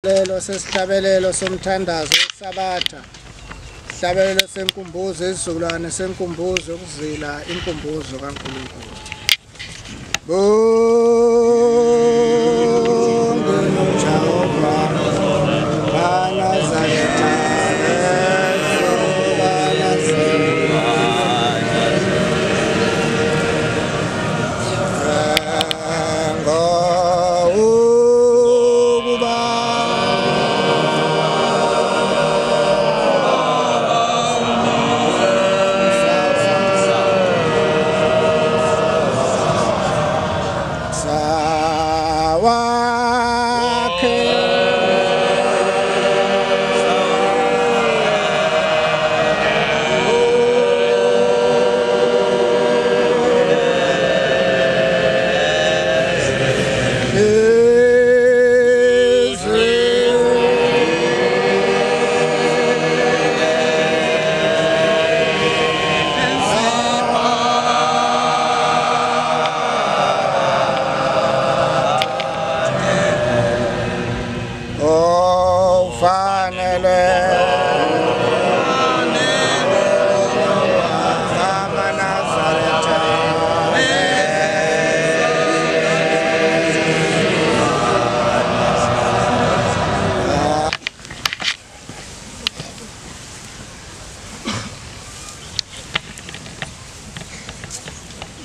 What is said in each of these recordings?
Lelo sesihlabelelo somthandazo wesabatha. Sihlabelelo senkumbuzo izizukulwane senkumbuzo ukuzila inkumbuzo kaNkulunkulu.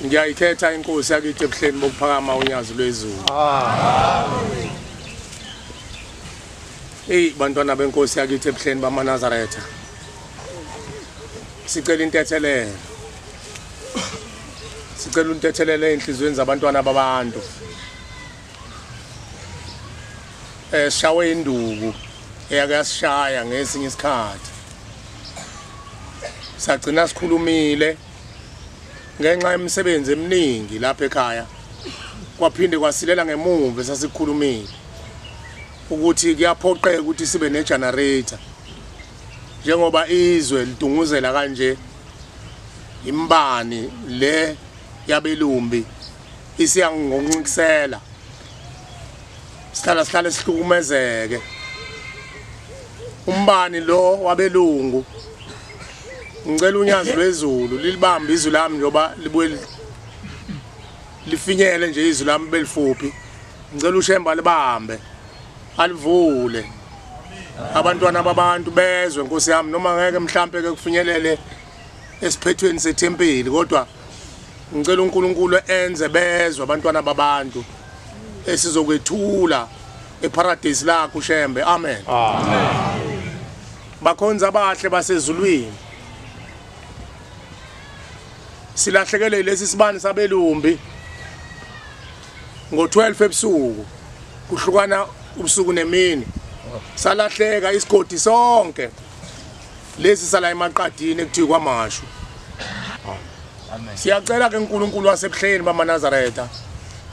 Ngiyayikhetha inkosi yakithi ebuhleni bokuphakama uNyazi lwezulu. Bantwana benkosi yakithi ebuhleni bamaNazaretha. Sicela intethelelo. Sicela intethelelo enhlizweni zabantwana babantu. Shawe induku eyakasishaya ngesinye isikhathi. Sagcina sikhulumile ngenxa yemisebenzi eminingi lapha ekhaya kwaphinde kwasilela ngemuva sasikhulumile ukuthi kuyaphoqeka ukuthi sibe negenerator njengoba izwe lidunguzela kanje imbani le yabelumbi isiyangonqikisela sihlala sihlukumezeke umbani lo wabelungu. Ngicela uNyazi lwezulu lilibambe izwi lami njoba libuye lifinyele nje izwi lami belifuphi. Ngicela uShemba libambe alivule abantwana babantu bezwe Nkosi yami noma ngeke mhlambe ke kufinyelele esiphethweni sethempeli kodwa ngicela uNkulunkulu enze bezwe abantwana babantu esizokwethula eparadise lakho uShembe. Amen. Amen. Bakhonza abahle basezulwini silahlekele lesi sibani sabelumbi ngo-12 ebusuku kuhlukana ubusuku nemini salahleka isigodi sonke lesi sala emaqadini ekuthiwa kwamashu. Siyacela ke uNkulunkulu wasebuhleni bamaNazaretha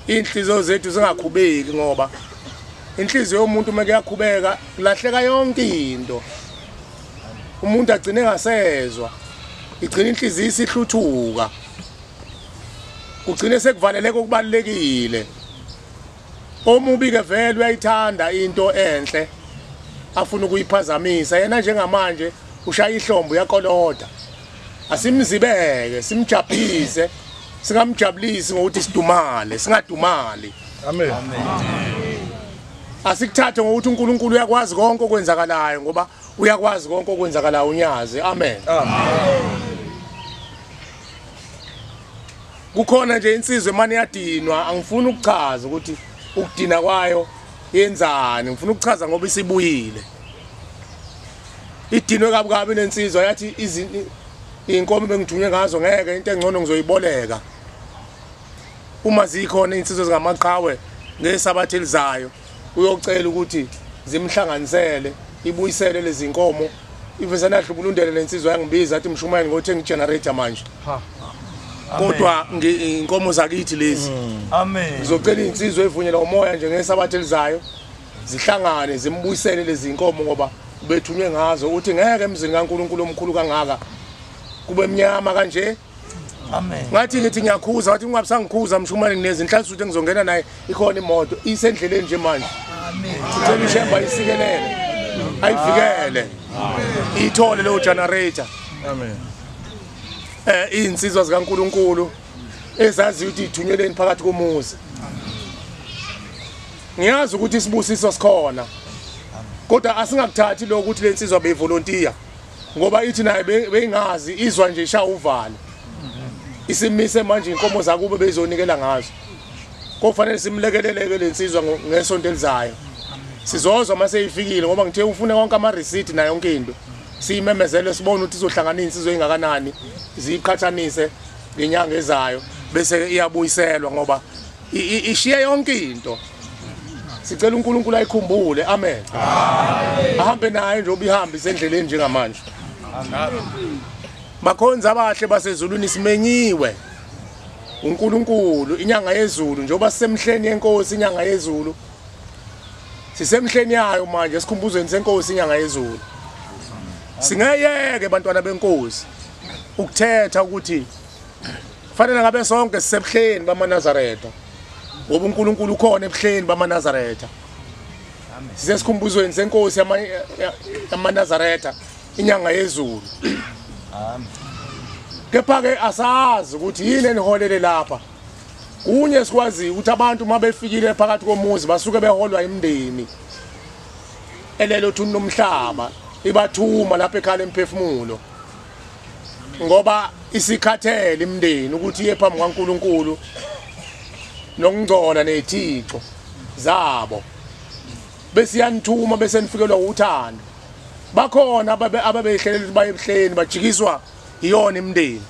inhliziyo zethu zingakhubeki ngoba inhliziyo yomuntu meke yakhubeka lahleka yonke into umuntu agcine ngasezwa igcina inhliziyo isihluthuka ugcine sekuvaleleke okubalekile omubi ke vele uyayithanda into enhle afuna ukuyiphazamisa yena njengamanje ushaya ihlombo yakoloda asimzibeke simjabulise singamjabulisi ngokuthi sidumale singadumali. Amen. Asikuthathe ngokuthi uNkulunkulu uyakwazi konke okwenzakalayo ngoba uyakwazi konke okwenzakalayo uNyazi. Amen. Kukhona nje insizwe manje yadinwa angifuni ukuchaza ukuthi ukudina kwayo yenzani ngifuna ukuchaza ngoba isibuyile idinwe kabukabi lensizwa yathi inkomo bengithunywe ngazo ngeke into engcono ngizoyiboleka uma zikhona insizwe zingamaqhawe ngesabathe elizayo uyocela ukuthi zimhlanganisele ibuyisele lezi inkomo ivesana hlubulundele lensizwa yangibiza athi mshumane ngothenga igenerator manje kodwa inkomo zakithi lezi. Amen. Ngizocela insizwe evunyelwa umoya nje ngesabathe elizayo zihlangane zimbuyisele lezi inkomo ngoba bethunywe ngazo uthi ngeke emzini kaNkulunkulu omkhulu kangaka kube emnyama kanje. Amen. Ngathi ngithi ngiyakhuza wathi ungabisangikhuza mshumane nginezinhlansi ukuthi ngizongena naye ikhona imoto isendleleni nje manje. Amen. sicela ushemba isikelele ayivikele ithole lo generator Amen. Insizwa zikaNkulunkulu ezazi ukuthi ithunyeleni phakathi komuzi. Ngiyazi ukuthi isibusiso sikhona. Kodwa asingakuthathi lokho ukuthi lensizwa beyivolunteer ngoba ithi naye beyingazi izwa nje ishaya uvalo. Isimise manje inkomo zakube bezonikela ngazo. Kufanele simlekeleleke lensizwa ngesonto elizayo. Sizozwa mase ifikile ngoba ngithe ufuna konke ama receipt na yonke into. Siyimemezele sibone ukuthi izohlanganisa insizwe engakanani ziqhathanise ngenyanga ezayo bese iyabuyiselwa ngoba ishiya yonke into. Sicela uNkulunkulu ayikhumbule. Amen. Ahambe naye nje obihambisa endleleni njengamanje. Bakhonza abahle basezulwini simenyiwe uNkulunkulu inyanga yezulu njengoba sisemhleni yenkosi inyanga yezulu. Sisemhleni yayo manje sikhumbuzweni senkosi inyanga yezulu. Singayeke bantwana benkosi ukuthetha ukuthi kufanele ngabe sonke sisebuhleni bamaNazaretha ngoba uNkulunkulu ukhona ebuhleni bamaNazaretha. Sisesikhumbuzweni senkosi yamaNazaretha inyanga yezulu. Kepha-ke asazi ukuthi yini eniholele lapha. Kunye sikwazi ukuthi abantu uma befikile phakathi komuzi basuke beholwa imindeni elelo thuni nomhlaba ibathuma lapha ekhaya lemphefumulo ngoba isikhathele imindeni ukuthi iye phambi kaNkulunkulu nokungcola nezithixo zabo bese yanithuma bese nifikelwa uthando bakhona ababehlelele baye ebuhleni bajikiswa iyona imindeni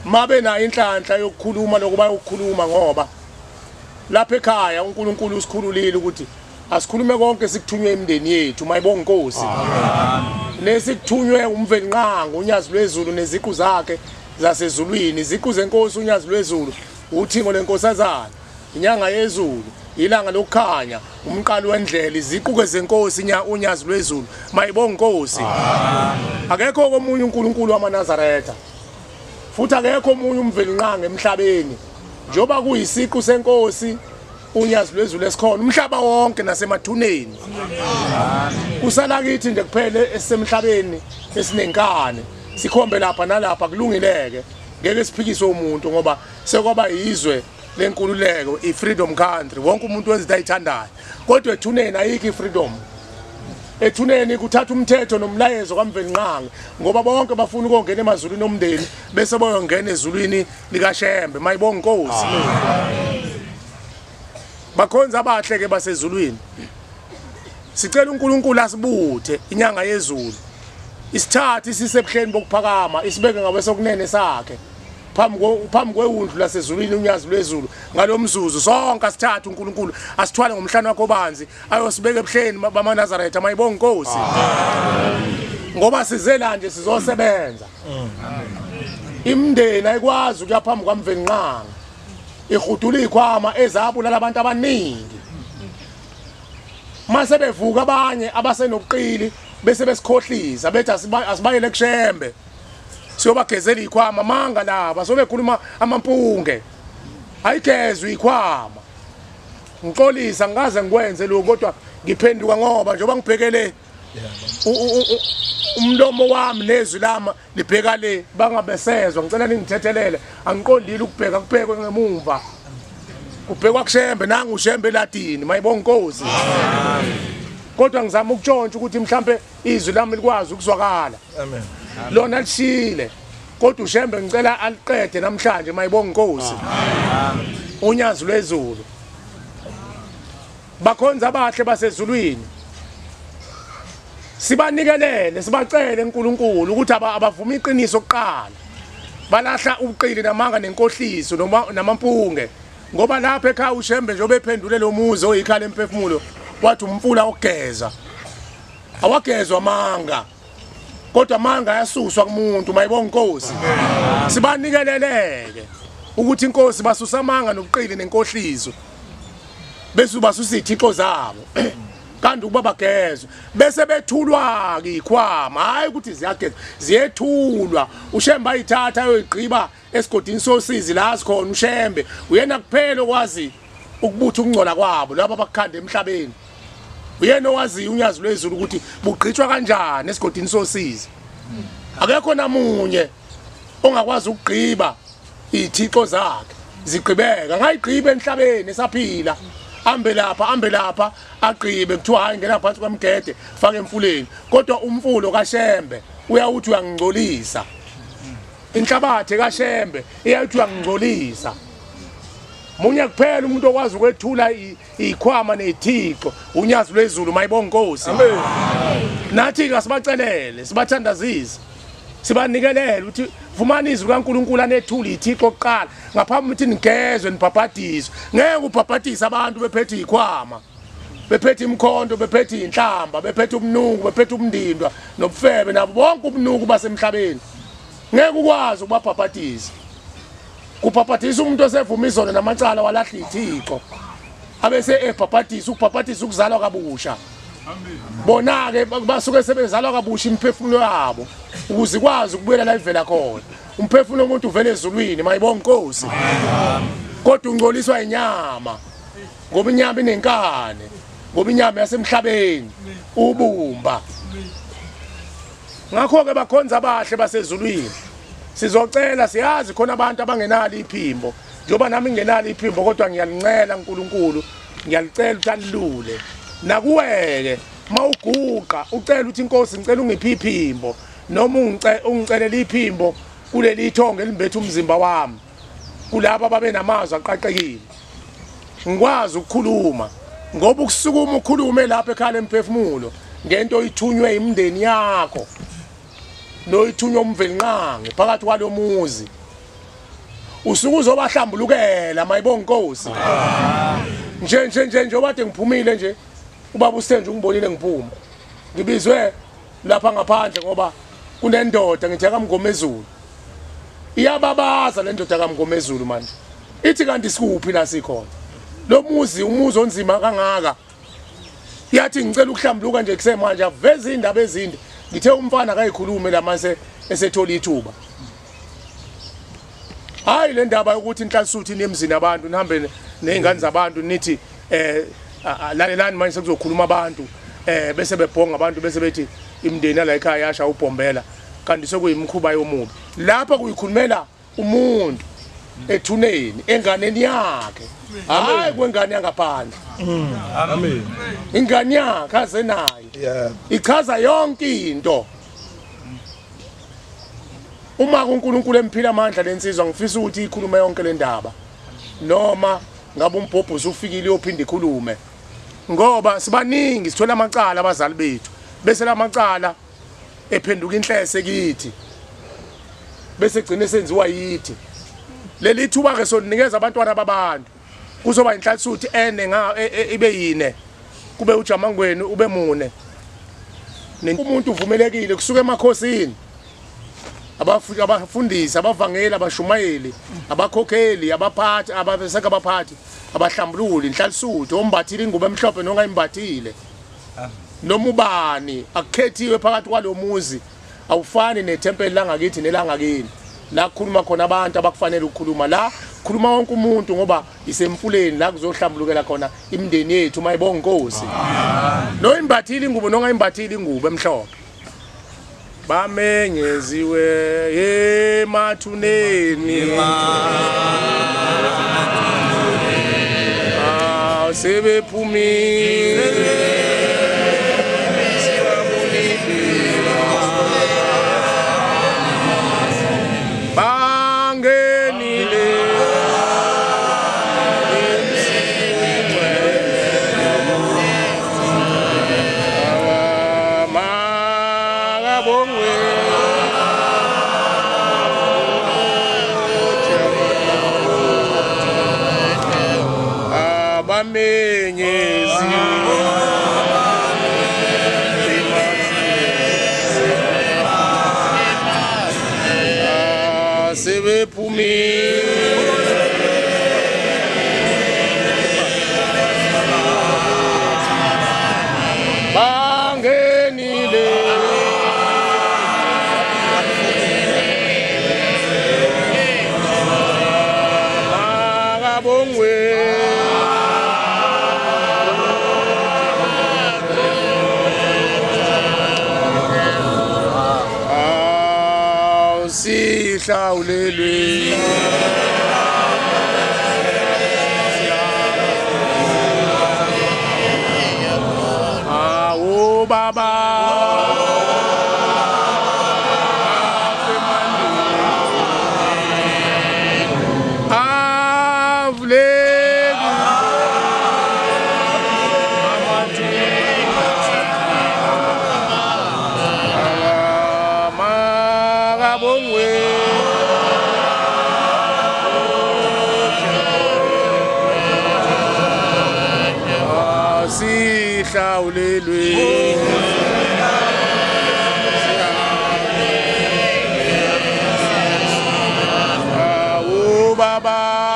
mabe na inhlanhla yokukhuluma lokuba ukukhuluma ngoba lapha ekhaya uNkulunkulu usikhululile ukuthi asikhulume konke sikuthunywe imindeni yethu mayibonge inkosi nesikuthunywe umvelinqango uNyazi lwezulu neziqu zakhe zasezulwini iziqu zenkosi uNyazi lwezulu uthingo lenkosazana inyanga yezulu ilanga lokukhanya umqalo wendlela iziqu zenkosi uNyazi lwezulu mayibonge inkosi akekho omunye uNkulunkulu wamaNazaretha futhi akekho omunye umvelinqango emhlabeni njoba kuyisiqu senkosi uNyazi lwezulu esikhona umhlaba wonke nasemathuneni kusala kithi nje kuphele esisemhlabeni esinenkane sikhombe lapha nalapha kulungileke ngeke siphikiswe umuntu ngoba sekwaba izwe lenkululeko i-freedom country wonke umuntu wenza into ayithandayo kodwa ethuneni ayikho i-freedom. Ethuneni kuthatha umthetho nomlayezo kaMvelinqangi ngoba bonke bafuna ukungena emazulwini omndeni bese bayongena ezulwini likaShembe mayibonge inkosi. Bakhonza abahle ke basezulwini sicela uNkulunkulu asibuthe inyanga yezulu isithathe sisebuhleni bokuphakama isibeke ngabe sokunene sakhe phambi kwewundlu lasezulwini uNyazi lwezulu ngalomzuzu sonke asithathe uNkulunkulu asithwale ngomhlana wakho banzi ayosibeka ebuhleni bamaNazaretha mayibonge inkosi ngoba sizela nje sizosebenza. Imndeni ayikwazi ukuya phambi kwaMvelinqangi ihudula ikhwama ezabulala abantu abaningi mase bevuka abanye abasenobuqili bese besikhohlisa bethi asibayele kuShembe siyobagezela ikhwama manga laba sobekhuluma amampunge ayigezwe ikhwama ngixolisa ngaze ngikwenze lokho kodwa ngiphenduka ngoba njengoba ngibhekele umlomo wami nezwi lami libheka le bangabesezwa ngicela ningithethelele angiqondile ukubheka kubhekwe ngemumva kubhekwa kuShembe nanga uShembe eladini mayibonge inkosi kodwa ngizama ukutshontsha ukuthi mhlambe izwi lami likwazi ukuzwakala. Amen. Lona lishile kodwa uShembe ngicela aliqede namhlanje mayibonge inkosi. uNyazi lwezulu bakhonza abahle basezulwini sibanikelele sibacele uNkulunkulu ukuthi abavuma iqiniso kuqala balahla ubuqili namanga nenkohliso namampunge ngoba lapha ekhaya uShembe nje obephendule lo muzi oyikhala lemphefumulo wathi umfula ogeza awagezwa manga kodwa manga ayasuswa kumuntu mayibonge inkosi. Sibanikeleleke ukuthi inkosi basusa amanga nobuqili nenkohliso bese basusa izithixo zabo kanti ukuba bagezwe bese bethulwa ikhwama hayi ukuthi ziyagezwa ziyethulwa. uShembe ayithatha ayoyigqiba esigodini sosizi la sikhona uShembe uyena kuphela okwazi ukubutha ukungcola kwabo laba abakukhanda emhlabeni. Uyena owazi uNyazi lwezulu ukuthi bugqitshwa kanjani esigodini sosizi. Akekho namunye ongakwazi ukugqiba ithixo zakhe zigqibeka ngayigqiba emhlabeni esaphila ambe lapha agqibe kuthiwa hayi ngena phansi kwamgede faka emfuleni kodwa umfulo kaShembe uyawuthi uyangcolisa inhlabathi kaShembe iyathi uyangcolisa munye kuphela umuntu okwazi ukwethula ikhwama nethixo uNyazi lwezulu mayibonge Nkosi amen nathi kasibacelele sibathandazise sibanikelele uthi vumani izwi kaNkulunkulu anethula ithixo oqala ngaphambi ukuthi nigezwe nibhabhadiswe ngeke ubhabhadise abantu bephethe ikhwama bephethe imkhonto bephethe inhlamba bephethe ubunungu bephethe ubundindwa nobufebe nabo bonke ubunungu basemhlabeni ngeke ukwazi ukubabhabhadisa kubhabhadisa umuntu osevuma izona namacala walahla ithixo abese ebhabhadisa ukubhabhadisa ukuzalwa kabusha bona ke basuke sebezalwa kabusha imphefumulo yabo ukuze ikwazi ukubuyela la ivela khona umphefumulo womuntu uvela ezulwini mayibonge Nkosi kodwa ungcoliswa inyama ngoba inyama inenkane ngoba inyama yasemhlabeni ubumba ngakho ke bakhonza abahle basezulwini sizocela siyazi khona abantu abangenalo iphimbo njoba nami ngingenalo iphimbo kodwa ngiyalincela uNkulunkulu ngiyalicela ukuthi alilule nakuweke mawuguqa ucela ukuthi Inkosi ngicela ungiphi iphimbo noma ungicelela iphimbo kuleli ithonga elimbethe umzimba wami kulabo babe namazwi aqaqekile ngikwazi ukukhuluma ngoba ukusukuma ukhulume lapha ekhaya lemphefumulo ngento oyithunywe imndeni yakho noyithunywa umvelinqange phakathi kwalomuzi usuku uzobahlambulukela mayibonge Nkosi nje obade ngiphumile nje ubaba uSenje ungibonile ngiphuma ngibizwe lapha ngaphandle ngoba kunendoda ngithi akamngomezulu iyababaza le ndoda akamngomezulu manje ithi kanti sikuphi la sikhona lo muzi umuzi onzima kangaka yathi ngicela ukuhlambuluka nje kusemanje aveza indaba ezinde ngithe umfana akayikhulume lamase esethola ithuba hayi le ndaba yokuthi inhlansuthi nemzini abantu nihambe nezingane zabantu nithi lalelani manje sekuzokhuluma abantu bese bebhonga abantu bese bethi imndeni la ekhaya yasha ubhombela kanti sekuyimkhuba yomubi lapha kuyikhulumela umuntu ethuneni enganeni yakhe hayi kwengane yangaphandle amen ingane yakhe azenayo ichaza yonke into uma uNkulunkulu emphila amandla lensizwa ngifisa ukuthi ikhulume yonke le ndaba noma ngabe umbhobhusi ufikile uyophinda ikhulume ngoba sibaningi sithola amacala abazali bethu bese lamacala ephenduka inhlese kithi bese gcine senziwa yithi leli thuba ke soninikeza abantwana babantu kuzoba inhlansuthi ene ibe yine kube uJamangweni ube mune umuntu uvumelekile kusuka emakhosini abafundisi abavangeli abashumayeli abakhokheli abaphathi abaseka abaphathi abahlambululi inhlansuthi ombathile ingubo emhlophe nongayimbathile noma ubani akukhethiwe phakathi kwalomuzi awufani nethempeli langakithi nelangakini la kukhuluma khona abantu abakufanele ukukhuluma la khuluma wonke umuntu ngoba isemfuleni la kuzohlambulukela khona imndeni yethu mayibonge Nkosi no imbathile ingubo nongayimbathile ingubo emhlophe bamenyeziwe emathuneni sebephumile bamenyeziwe sihlawulelwe awu baba sihlawulelwe awu baba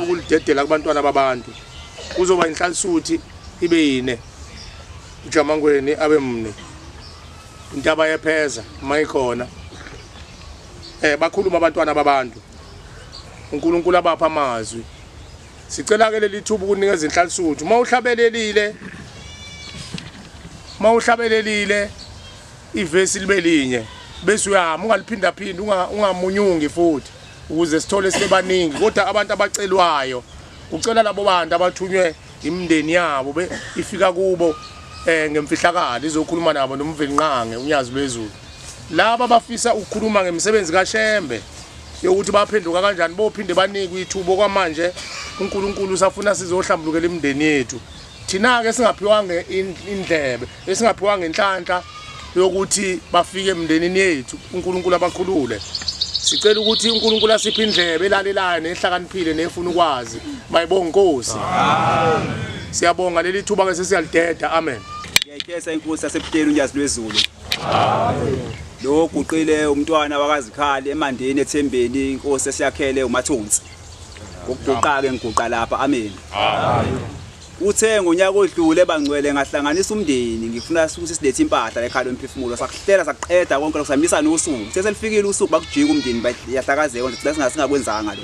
ukulidedela kubantwana babantu kuzoba inhlansuthi ibe yine uJamangweni abe mne intaba yepheza mayikhona bakhuluma abantwana babantu uNkulunkulu abapha amazwi sicela ke leli thuba ukunikeza inhlansuthi mawuhlabelelile ivesi libe linye bese uyama ungaliphinda phinda ungamunyungi futhi ukuze sithole sibebaningi kodwa abantu abacelwayo ucela labo bantu abathunywe imindeni yabo ifika kubo ngemfihlakalo izokhuluma nabo nomvelinqange uNyazi lwezulu laba bafisa ukukhuluma ngemisebenzi kaShembe yokuthi baphenduka kanjani bophinde banikwe ithubo kwamanje uNkulunkulu usafuna sizohlambulukela imindeni yethu thina ke singaphiwanga indlebe esingaphiwanga inhlanhla yokuthi bafike emndenini yethu uNkulunkulu abakhulule sicela ukuthi uNkulunkulu asiphe indlebe elalelayo nehlakaniphile nefuna ukwazi bayibonga Nkosi siyabonga leli thuba ke sesiyalideda amen ngiyayikhetha inkosi yasebuteni uNyazi lwezulu lo guqile umntwana wakazikhali emandeni ethembeni inkosi esiyakhele umathunzi ukuguqa-ke ngiguqa lapha amen uthe ngonyaka odlule bangcwele ngahlanganisa umndeni ngifuna ukuthi silethe impahla ekhaya lemphefumulo sakuhlela saqeda konke lokusamisa nosuku seselifikile usuku bakujika umndeni bayahlakazeka nje singakwenzanga lo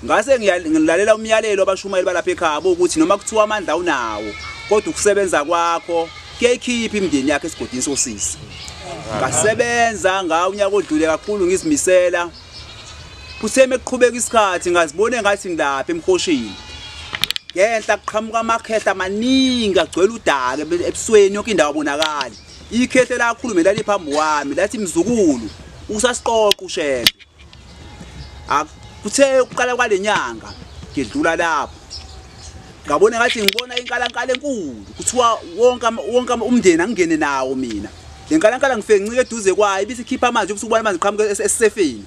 ngase ngilalela umyalelo abashumayeli balapha ekhaya ukuthi noma kuthiwa amandla unawo kodwa ukusebenza kwakho kuyayikhipha imndeni yakhe esigodini sosisi ngasebenza ngawo unyaka odlule kakhulu ngizimisela kutheme kuqhubeka isikhathi ngazibone ngathi ngilapha emkhoshini ngenta kuqhamuka amakhehla amaningi agcwele udaka ebusweni yonke indawo abonakala ikhethe lakhulume lali phambi kwami lathi mzukulu usasiqoqa uShembe akuthe uqala kwalenyanga ngidlula lapho ngabona ngathi ngibona inkalankala enkulu kuthiwa wonke umndeni angene nawo mina lenkalankala ngifike ncike eduze kwayo bisikhipha amanzi ubusukubona amanzi qhamuka esisefeni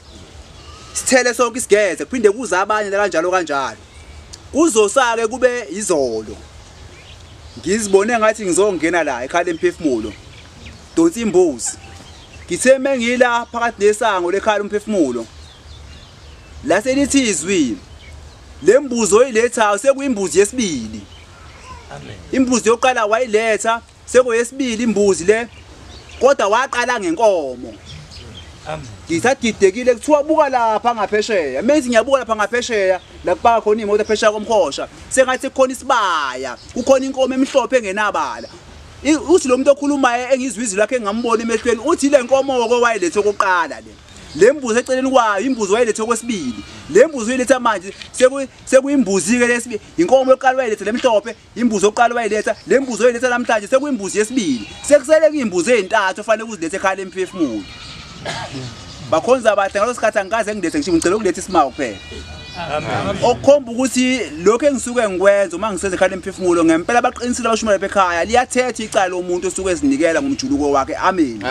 sithele sonke isigeze kuphinde kuza abanye kanjalo kuzosake kube izolo ngizibone ngathi ngizongena la ekhaya lemphefumulo donsi imbuzi ngithe mengila phakathi nesango lekhaya lemphefumulo la selithi izwi lembuzo oyilethayo sekuyimbuzi yesibili amen imbuzi yokuqala wayiletha sekuyesibili imbuzi le kodwa waqala ngenkomo amen ngithadidekile kuthiwa buka lapha ngaphesheya menzi ngiyabuka lapha ngaphesheya la kuba khona imoto phesheya komkhosha sengathi kukhona isibaya kukhona inkomo emhlophe engenabala uthi lo muntu okhulumayo engizwe izwi lakhe ngambona emehlweni uthi le nkomo wayilethe okoqala lembuzi eceleni kwayo imbuzi wayilethe okwesibili lembuzi uyiletha manje sekuyimbuzi ke lesibili inkomo yokuqala wayilethe lemhlophe imbuzi yokuqala wayiletha lembuzi oyiletha namhlanje sekuyimbuzi yesibili sekusele kuyimbuzi ezintathu ofanele ukuzilethe ekhaya lemphefumulo bakhonza abahle ngalosikhathi angikaze ngilethe ngisho ngicela ukuletha isimawu kuphela amen okukhomba ukuthi lokho engisuke ngikwenza uma ngiseze ekhaya lemphefumulo ngempela abaqinisile abashumayela ekhaya liyathetha icala lomuntu osuke ezinikela ngomjuluko wakhe amen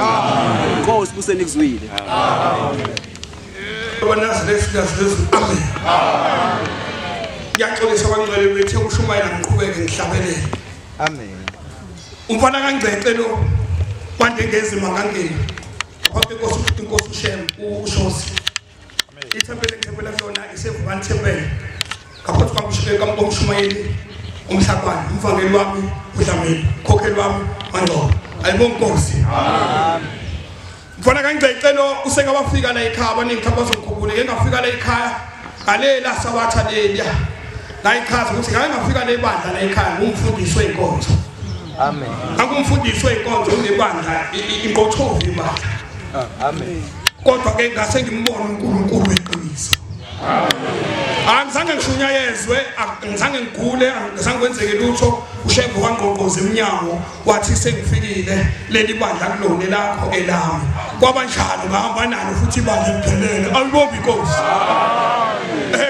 Nkosi buseni kuzwile amen amen ngiyaxolisa abangcwele bethu ukushumayela ngiqhubeke ngihlabelele amen umfana kaNgcece lo kwande ngezima ngangeni apha inkosi uShem uShosi ithempeli lona isevukani thempeli ngaphansi kwamshumayeli umhlakwana umvangeli wami uDlamini khokheli wami Mangcobo ayibonge Nkosi mfana kaNgcecelo usengabafika la ekhaya abaningi abazokhumbula engafika la ekhaya ngalela sabatha leya ngayichaza ukuthi ngake ngafika le bandla la ekhaya ngumfundisi wenkonzo amen angumfundisi wenkonzo unebandla inqothovi ibandla amen kodwa ke ngase ngimbona uNkulunkulu weqiniso angizange ngishunyayezwe angizange ngigule angizange kwenzeke lutho ushembe wangqoqoza eminyango wathi sengifikile leli bandla kulone lakho elami kwabanjalo ngahamba nalo futhi ibandla liphelele ayibombi Nkosi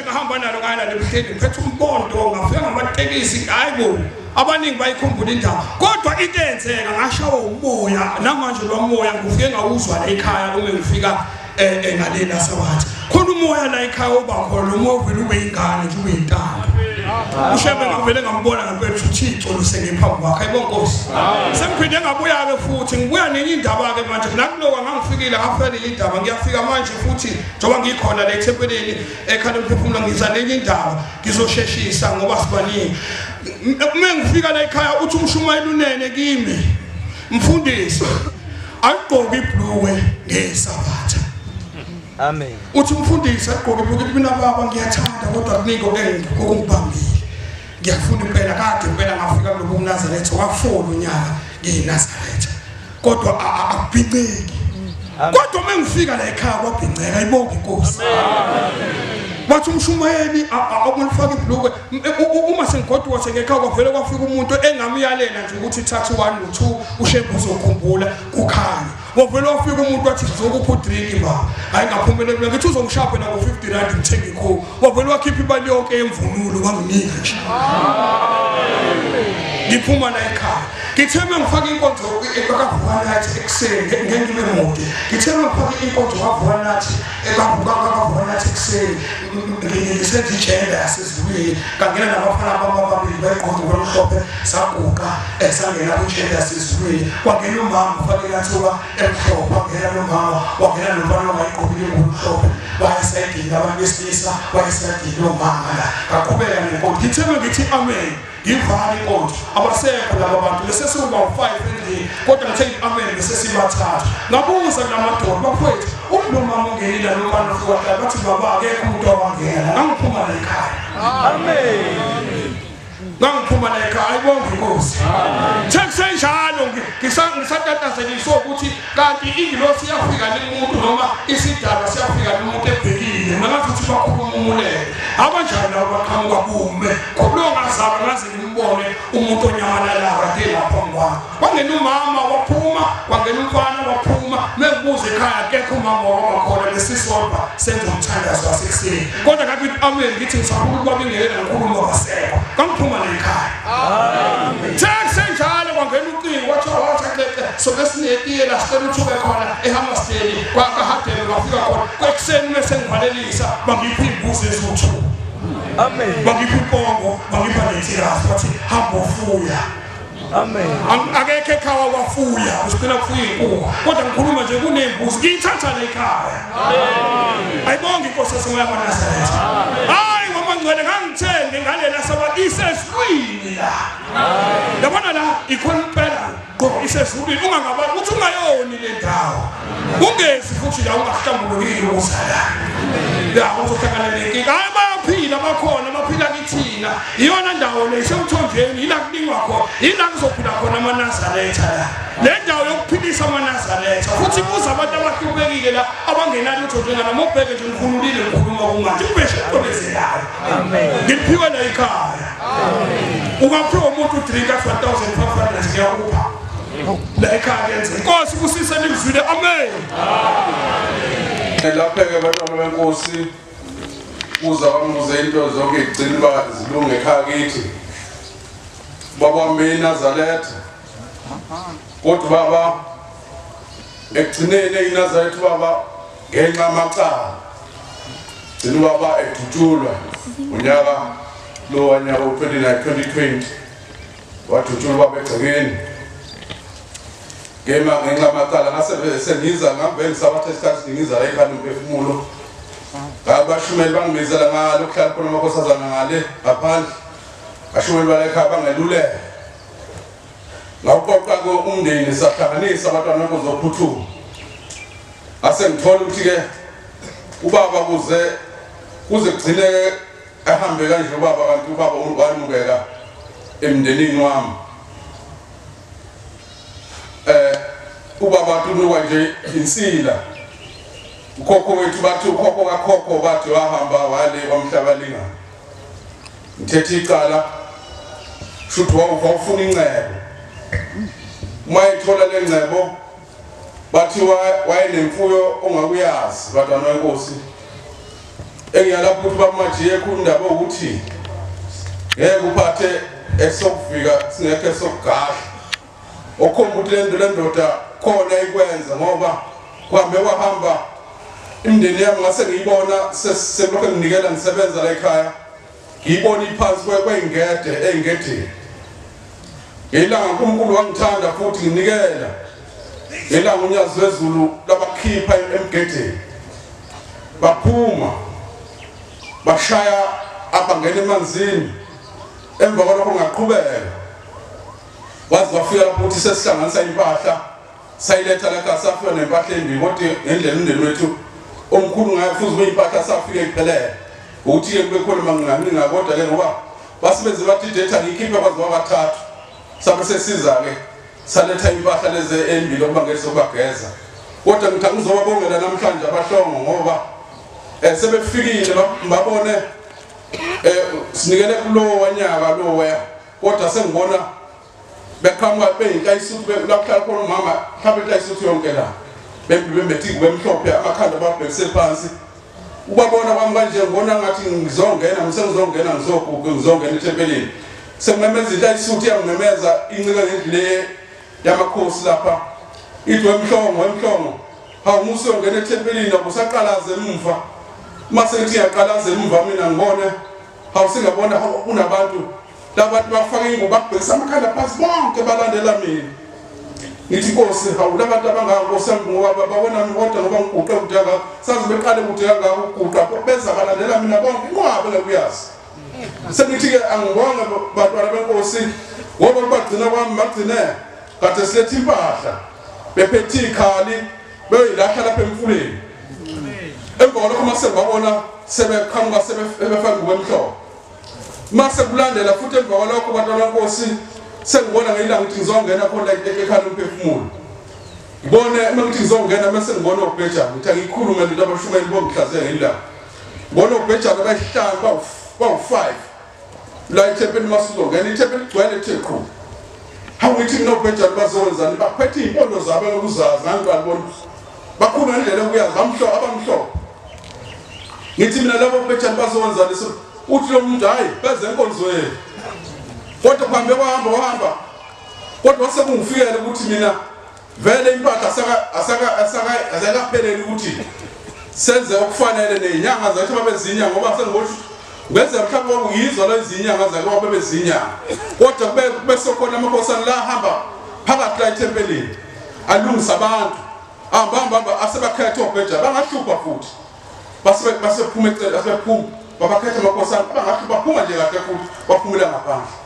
ngahamba nalo ngala lebuhleni ngiphethe umbondo ngafika ngamatekisi hayibo abaningi bayikhumbula indaba kodwa into eyenzeka ngashawa umoya namanje lo moya ngifike ngawuzwa la ekhaya uma ngifika ngalela sabathi khona umoya la ekhaya obakhona lo moya uvela ube ingane nje ube intanga ushebe ngavele ngambona ngempela ukuthi uThixo lusengephambi kwakhe ayibonge Nkosi sengiphinde ngabuya ke futhi ngibuya nenye indaba ke manje nakuloka ngangifikile ngafela indaba ngiyafika manje futhi njoba ngikhona la eThempelini ekhaya lemphefumulo ngiza nenye indaba ngizosheshisa ngoba sibaningi uma ngifika la ekhaya uthi umshumayeli unene kimi mfundisi ayigqoke ibhluwe ngesabatha amen uthi umfundisi agqoke ibhluwe mina baba ngiyathanda kodwa kuningi okungibambile ngiyafuna impela kade impela ngafika kulobu uNazaretha wafola unyaka ngiyiNazaretha kodwa akubhiceki kodwa uma ngifika la ekhaya kwabhiceka ayibonge Nkosi bathi umshumayeli akumfaka ibhluwe uma sengigoduka sengekhaya kwavele kwafika umuntu engamyalela nje ukuthi thatha 1 no 2 ushembe uzokhumbula kukhanya wavele wafika umuntu wathi ngizokupha udrink ba hayi ngaphumelele mina ngithi uzongishaphe na ngo50 rand ngithenge ikho wavele wakhipha imali yonke yemvunulo wanginika nje ngiphuma la ekhaya ngitheme ngifaka inkonzo ekavuka nathi ekseni ngengime mode ngitheme ngifaka inkonzo wavuka nathi ekavuka nathi ekseni ngisenza ijenda yasezulwini kangena nabafana ababili bayiqondo ngomhlophe saguqa esangena kujenda yasezulwini kwangena umama ufake lathuba emhlophe kwangena nomama wangena nomfana wayiqobile ngomhlophe bayasayidina abantu besilisa bayasayidina umama la kaqhubeka nenkonzo ngitheme ngithi amen ngivali inkonzo abasekho laba bantu lesesiba u5 endlini kodwa ngithe amen lesesibathathu ngabuza kulamadoda bafowethu umama ungenile nomfana ufika bathi baba akekho umuntu owangena ngangiphuma la ekhaya amen ngangiphuma la ekhaya ayibonge Nkosi thekusenjalo ngisatatazeliso ukuthi kanti ingilosi yafika lemuntu noma isidalwa siyafika lemuntu ebhekile nakathi bakhuluma umulele abanjani abaqhamuka kume kulongazaba ngaze ngimbone umuntu onyamalala kade lapha ngwa kwangena umama waphuma kwangena umfana waphuma mengibuza ekhaya akekho umama wabakhona lesisodwa senza umthandazo wasekuseni kodwa ngathi amen ngithi ngisafuna kwabingelela nokhuluma wasekho kangiphuma la ekhaya amen thekusenjalo kwangena uqingo wathi soke sinetiye la sicela uthuke khona eHammersdale kwaKahadeni ngafika khona kwekuseni mase ngivalelisa bangiphi imbuzi ezithu amen bangiphi inkongo bangipha nethirasi bathi hamba ufuya amen akekho ekhaya wafuya usicela kufuya inkukhu kodwa ngikhuluma nje kunembuzi ngiyithatha la ekhaya amen ayibonge Inkosi yasemoya kaNazaretha hayi ngoba ngcwele ngangithenge ngalela sabathi isezulwini la yabona la ikhona impela isezulwini ungangabani uthi ungayoni le ndawo ungezi futhi la ungahlambulukile ukuzala ya uzohlangana nenkinga hayi bayaphila bakhona baphila kithina iyona ndawo le isemthonjeni ila kulingwa khona ila kuzophila khona amaNazaretha la le ndawo yokuphilisa amaNazaretha futhi kuza abantu abahlubekile la abangenalo utho njengana mobheke nje ngifunulile ngikhuluma kumanje kubeshe kubezelayo amen ngiphiwe la ekhaya amen ungaphiwa umuntu udrinka 1500 ngiyakupha la ekhaya yenze Nkosi kusise nivile amen amen lapha ke bantwana beNkosi uza wamuze into zonke igcina ba zilunge ekhaya kithi baba meNazaretha kodwa baba ekugcineni eNazaretha baba ngenxa amacala gcina baba edutshulwa unyaka lo wanyaka u2020 wadutshulwa baba egcekeni ngenxa amacala ngase sengiza ngambe ngisabathe isikhathi ngiza la ekhaya lemphefumulo abashumeli bangibizela ngalo kuhlala khona amakhosazana ngale ngaphandle ashumeli balekhaya bangelulele ngawuqoqa umndeni sahlanganisa abantwana bezophuthuma asengithola ukuthi ke ubaba kuze kugcineke ahambe kanje ubaba kanti ubaba wamukela emndenini wami ubaba tunuka nje insila ukhokho wethu bathi ukhokho kakhokho bathi wahamba wale kwamhlabalinga ngithethe icala futhi wawufuna incebo mayithola lencebo bathi wayenemfuyo ongakuyazi bantwana wenkosi engiyalapho ukuthi bamajiye khundaba ukuthi ngeke uphathe esokufika singekho esokugahla okhomba ukuthi le ndoda khona ikwenza ngoba kuhambe kwahamba imndeni yami ngase ngiyibona seselokho nginikela ngisebenza la ekhaya ngiyibona iphansi kwengede engedeni ilanga uNkulunkulu wangithanda futhi nginikela ilanga uNyazi wezulu labakhipha emgedeni baphuma bashaya abangena emanzini emva kwalokho ngaqhubeka wazi wafika lapho ukuthi sesihlanganisa impahla sayiletha la safika nempahla embi kodwa ngendlela umndeni wethu omkhulu ngayafuza impahla safika iphelele ukuthi ke kube khona manginganinga kodwa ke ngoba basebenze bathi data ngikhipha kwazi wabathathu sabe sesiza ke saletha impahla leze embi lokuba ngesokubageza kodwa ngithi ngizobabongela namhlanje abahlongo ngoba sebefikile babone sinikele kulo wanyaka lo waya kodwa sengibona beqhamuka beyintayisuthi lapha khona umama mhlawumbe intayisuthi yonke la bembethi bemhlophe amakhanda babhekise phansi ubabona kwami kanje ngibona ngathi ngizongena ngizoguqa ngizongena ethempelini sengimemeza intayisuthi yangimemeza incika ngendle yamakhosi lapha ithi wemhlongo hawumusi ongena ethempelini abusaqalaze emva mase ngithi yaqalaze emva mina ngibone hawusingabona kunabantu labantu bafaka ingubo babhekisa amakhanda phansi bonke balandela mina ngithi Nkosi hawulabantu abangankosi ngoba babona kodwa ngoba ngiguqe kudanga sazi beqale ukuthi kangaka ukuguqa beza balandela mina bonke inqwabe ngekuyazi sengithi ke angibonge bantwana benkosi ngoba bagcina kwami bagcine kade silethe impahla bephethe ikhali beyilahla lapha emfuleni emva kwalokho mase babona sebeqhamuka sebefaka ngwemhlobo mase kulandela futhi emva kwalokho bantwana benkosi sengibona ngeyilanga ukuthi ngizongena khona ekhaya lemphefumulo ngibone uma ngithi ngizongena mase ngibona ubhejana ngithi angikhulume lento abashumeli bongihlaze ngeyilanga ngibona ubhejana bayihlanga bawu5 la ithempeli masuzongena ithempeli gcwele theqhu awuthi mina ubhejana bazowenzani baphethe impondo zabo ngokuzazi ngangibona bakhulu ngendlela okuyazi abamhlobo ngithi mina labo ubhejana bazowenzani uthi lo muntu hayi beze enkonzweni kodwa kuhambe kwahamba kodwa sekungifikele ukuthi mina vele impahla asakapheleli ukuthi senze okufanele nezinyanga zathi babezinyanga ngoba sengibona ngeze mhlawumbe ukuyizwa lezi zinyanga zakhe babezinyanga kodwa kube sokhona amakhosana la hamba phakathi la ethempelini alungisa abantu hamba asebakhetha obheja bangahlupha futhi basephuma ecela asephuma babakhetha amakhosana bangahlupha baphuma nje kahle futhi baphumela ngaphandle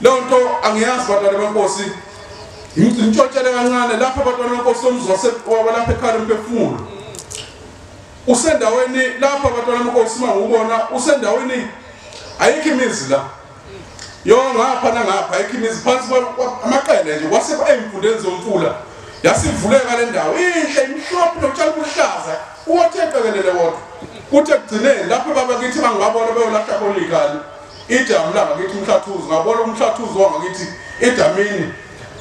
lonto angiyazi bantwana benkosi ngitshotshele kancane lapha bantwana benkosi somzwase walapha ekhaya lemphefumulo usendaweni lapha bantwana benkosi mangubona usendaweni ayikho imizi la yo ngapha nangapha ayikho imizi phansi amaqele nje kwaseba emfundeni zomfula yasivuleka le ndawo inhle imhlophe notshani buhlaza uwatheqekelele wodwa kuthe kugcineni lapha babakithi bangabona beyolahla khona ikhali idamu la ngakithi umhlathuzo ngabona umhlathuzo wangakithi edamini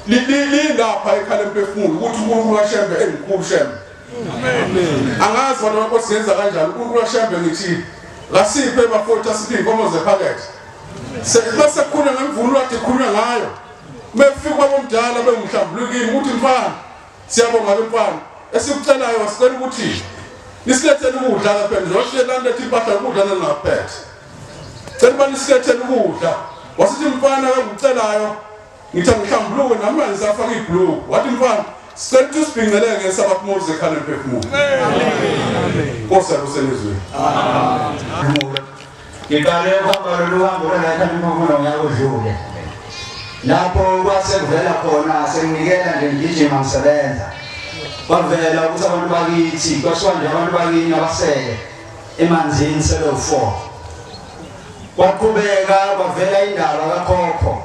lilapha ekhaya lemphefumulo ukuthi uNkulunkulu washembe engikhulu shembe amen angazi bona inkosi yenza kanjani uNkulunkulu washembe ngithi ngasiphe bafowethu asiphe inkomo zephakethe sekhona ngemvunulo ade khulunywa ngayo befika kwabomdala bengumhlambulukini ukuthi mfana siyabonga bemfana esikucelayo wasicela ukuthi nisilethele ukudla lapha nje lethe impahla ukudla ningaphethe cela banisethele ukudla wasithi mfana ngikucelayo ngithi ngihlambuluke namanzi afaka ibhlue wathi mfana Sicela sibingelele ngesabathi Moses ekhaya lemphefumulo. Amen. Nkosi akusemezweni. Amen. Ngikale ukuhamba lolu hambo ekhaya lemphefumulo ngiyakudlule. Lapho kwasekuvela khona senginikela nje ngijima ngisebenza. Kwavela ukuthi abantu bakithi kwashiwa nje abantu bakini abasele emanzini sele u4. Kwaqhubeka kwavela indaba kakhokho.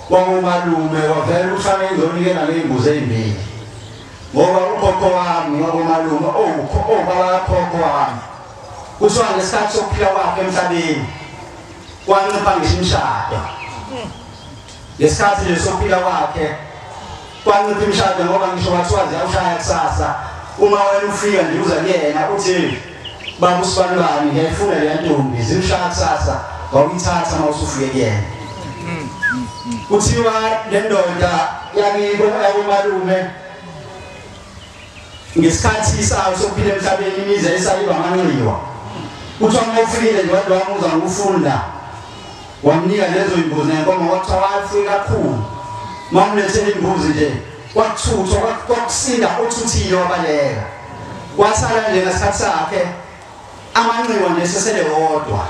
Kwakumalume kwavela ufanele ngizonikela ngezimbuzi ezimbili. Ngoba ukhokho wami wakumalume baba kakhokho wami. Kushiwa ngesikhathi sokuphila kwakhe emhlabeni. Kwancipha ngisho imishado. Ngesikhathi nje sokuphila kwakhe kwancipha imishado ngoba ngisho wathiwa ziyawushaya kusasa. Uma wena ufika nje uza kuyena uthi baba usibalulani ngiyayifuna le ntombi zimshaya kusasa wawuyithatha mawusufike kuyena. Kuthiwa le ndoda yakibo yakumalume ngesikhathi sayo sokuphila emhlabeni imizi esayiba amanxiwa. Kuthiwa mawufikile nje wadu wami uza ngokufunda wamnika lezo imbuzi nenkomo wathiwa wafika kakhulu. Mamlethele imbuzi nje kwathuthwa kwakusinda uthuthile wabaleka. Kwasala nje ngesikhathi sakhe amanxiwa nje sesele wodwa.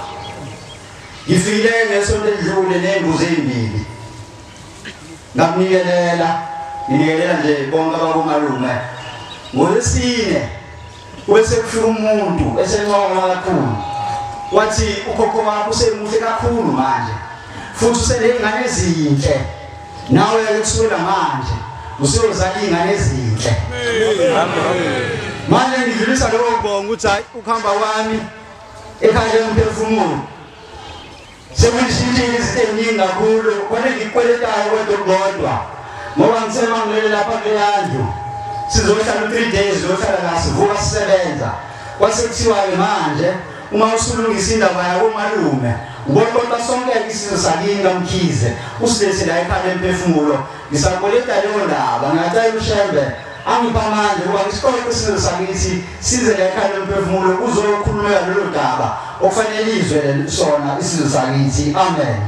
Ngifile ngesonto edlule nembuzi ezimbili. Ngamnikelela nje bonke abakumalume. Ngolesine bese kufika umuntu esencoma kakhulu. Wathi ukhokho wakho usemuhle kakhulu manje. Futhi uselengane ezinhle. Nawe kusukela manje usiyozala ingane ezinhle. Amen. Manje ngidlulisa lokho ngibonga ukuthi hayi ukuhamba kwami ekhaya lemphefumulo. Sekunishintshile izinto eziningi kakhulu kodwa ngikweletayo kodwa ngoba ngisemangele lapha kuyandlu sizohlala 3 days zohlala la sivuka sisebenza kwasekuthiwa manje uma usulungisa indaba yakho malume ngoba sonke isizwe sakini kamkhize usilethe la ekhaya lemphefumulo ngisakoleta leyo ndaba ngicela ushembe angipha manje ngoba ngisikole isizwe sakithi size la ekhaya lemphefumulo uzokhulumela lelo daba okufanele izwe sona isizwe sakithi. Amen.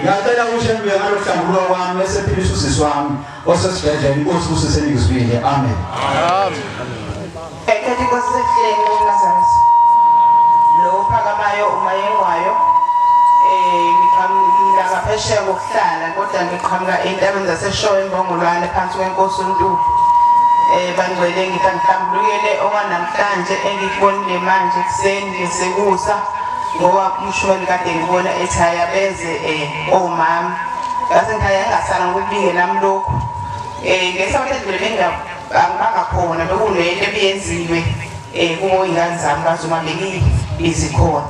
Ngicela ushembe ngalo hlangulo kwami esephilisa usisi wami osesibhedlela inkosi kusesenikuzwile. Amen. Amen. Ekethi kosefleni uNyazi lo phakamayo umayengwayo ngiqhamuka ngaphesheya kokuhlala kodwa ngiqhamuka entabeni zaseshowe embongolwane phansi kwenkosi uNtuli. Bangcwele ngihlambulukele okwanamhlanje engikubonile manje kuseni ngesekusa ngoba umshumeli kade ngibona ekhaya beze omama ngase ngikhaya ngasala ngikubike nami lokho ngesabathe edlule bangakhona bekunento ebiyenziwe kubo ingane zami bazoma bekizikhona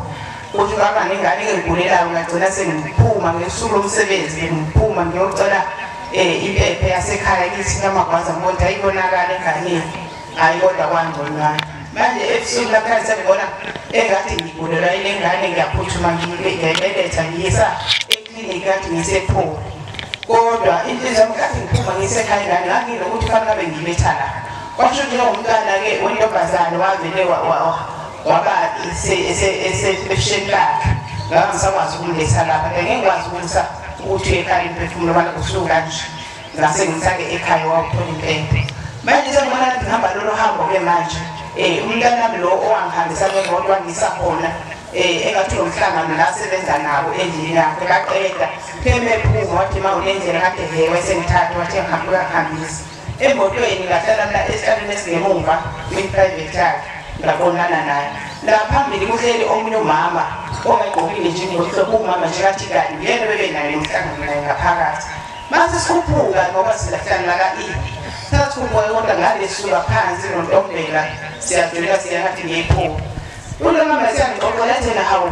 ukuthi ngaba nengane engigulelayo ngagcina sengiphuma ngesuku lomsebenzi ngiphuma ngiyocela impephe yasekhaya kithi ngamagwaza ngibona ayibonakala enganeni hayi kodwa kwangconywana manje ebusuku lapha sengibona engathi ngigulela ile ngane ngiyaphuthuma ngiyibeletha ngiyisa eklinikhi kade ngisepholo kodwa inhliziyo yami kade ngiphuma ngisekhaya ingane ngangile ukuthi kufanele ngabe ngiyiletha la kwasho nje umntwana-ke wentombazane wavele waba esebesheni lakhe ngangisakwazi ukumletha lapha ngengikwazi ukulisa ukuthi ekhaya lemphefumulo bala kusuku kanje ngase ngithathe ekhaya wawuthola impempe manje sengibona ukuthi ngihamba lolo hambo-ke manje umntanami lo owangihambisa ngemoto wangisakhona engathi nomhlangano la asebenza nabo endlini yakhe kaqeda pheme ephuma wathi ma unendlela kade hewe sengithathe wathi ngihambe uyahambisa emotweni ngahlala mla esihlalweni esingemuva kwi-private yakhe ngabonana naye la phambili kuhleli omunye umama ongayigqokile nje ngohlobo umama nje kathi kanti yena bebenayo nomhlangano naye ngaphakathi mase sikhuphuka ngoba silahlana la sathi umoya kodwa ngalesuka phansi nontombela siyadlula siyahathi ngeyiphupho ulo mama siyangixoxela thina hawu